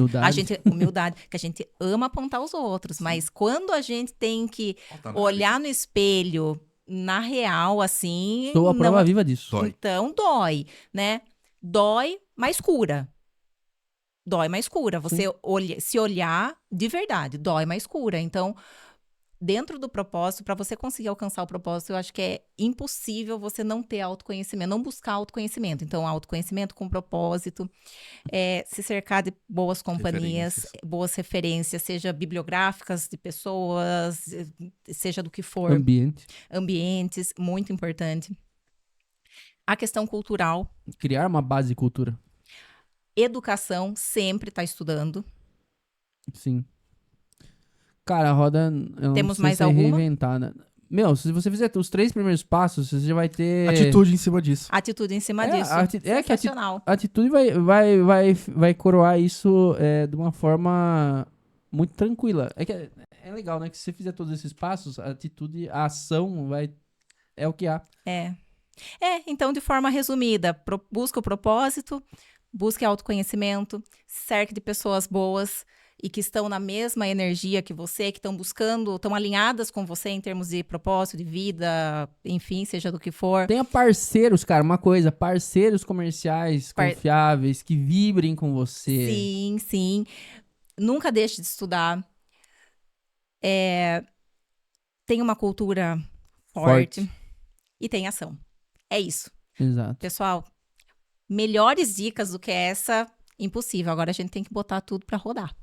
Humildade, que a gente ama apontar os outros, mas quando a gente tem que olhar no espelho, na real, assim... Sou a prova viva disso. Dói. Então dói, né? Dói, mas cura. Dói, mas cura. Você se olhar de verdade, dói, mas cura. Então, dentro do propósito, para você conseguir alcançar o propósito, eu acho que é impossível você não ter autoconhecimento, não buscar autoconhecimento. Então, autoconhecimento com propósito, se cercar de boas companhias, boas referências, seja bibliográficas de pessoas, seja do que for. Ambientes, muito importante. A questão cultural. Criar uma base de cultura. Educação, sempre tá estudando. Sim. Cara, a roda... Temos mais alguma? Reinventada. Meu, se você fizer os 3 primeiros passos, você já vai ter... Atitude em cima disso. Atitude em cima disso. Sensacional. A atitude vai coroar isso de uma forma muito tranquila. É legal, né? Que se você fizer todos esses passos, a atitude, a ação é o que há. Então, de forma resumida, busca o propósito, busque autoconhecimento, cerque de pessoas boas e que estão na mesma energia que você, que estão buscando, estão alinhadas com você em termos de propósito, de vida, enfim, seja do que for. Tenha parceiros, cara, parceiros comerciais confiáveis, que vibrem com você. Sim, sim. Nunca deixe de estudar. Tenha uma cultura forte. E tenha ação. É isso. Exato. Pessoal, melhores dicas do que essa, impossível. Agora a gente tem que botar tudo para rodar.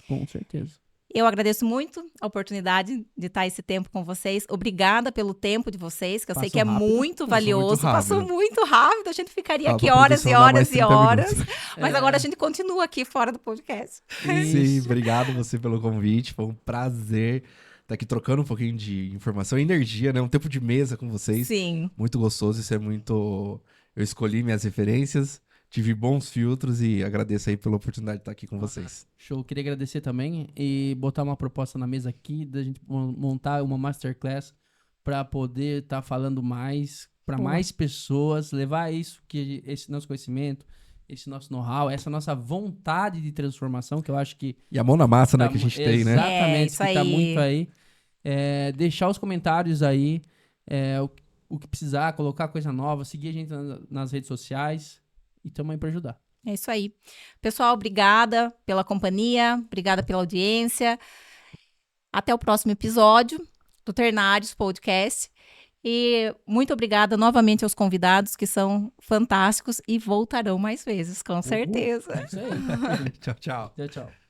Com certeza. Eu agradeço muito a oportunidade de estar esse tempo com vocês. Obrigada pelo tempo de vocês, que eu sei que é muito valioso. Passou muito rápido. A gente ficaria aqui horas e horas e horas. Mas agora a gente continua aqui fora do podcast. Sim, obrigado você pelo convite. Foi um prazer estar aqui trocando um pouquinho de informação e energia, né? Um tempo de mesa com vocês. Sim. Muito gostoso. Isso é muito... Eu escolhi minhas referências. Tive bons filtros e agradeço aí pela oportunidade de estar aqui com vocês. Show, queria agradecer também e botar uma proposta na mesa aqui, da gente montar uma masterclass para poder estar falando mais, para mais pessoas, levar esse nosso conhecimento, esse nosso know-how, essa nossa vontade de transformação, que eu acho que... E a mão na massa, né, que a gente tem, né? Exatamente, que tá muito aí. Deixar os comentários aí, o que precisar, colocar coisa nova, seguir a gente nas redes sociais. E estamos aí para ajudar. É isso aí. Pessoal, obrigada pela companhia, obrigada pela audiência. Até o próximo episódio do Ternários Podcast. E muito obrigada novamente aos convidados, que são fantásticos e voltarão mais vezes, com certeza. Isso aí. Tchau, tchau. Tchau, tchau.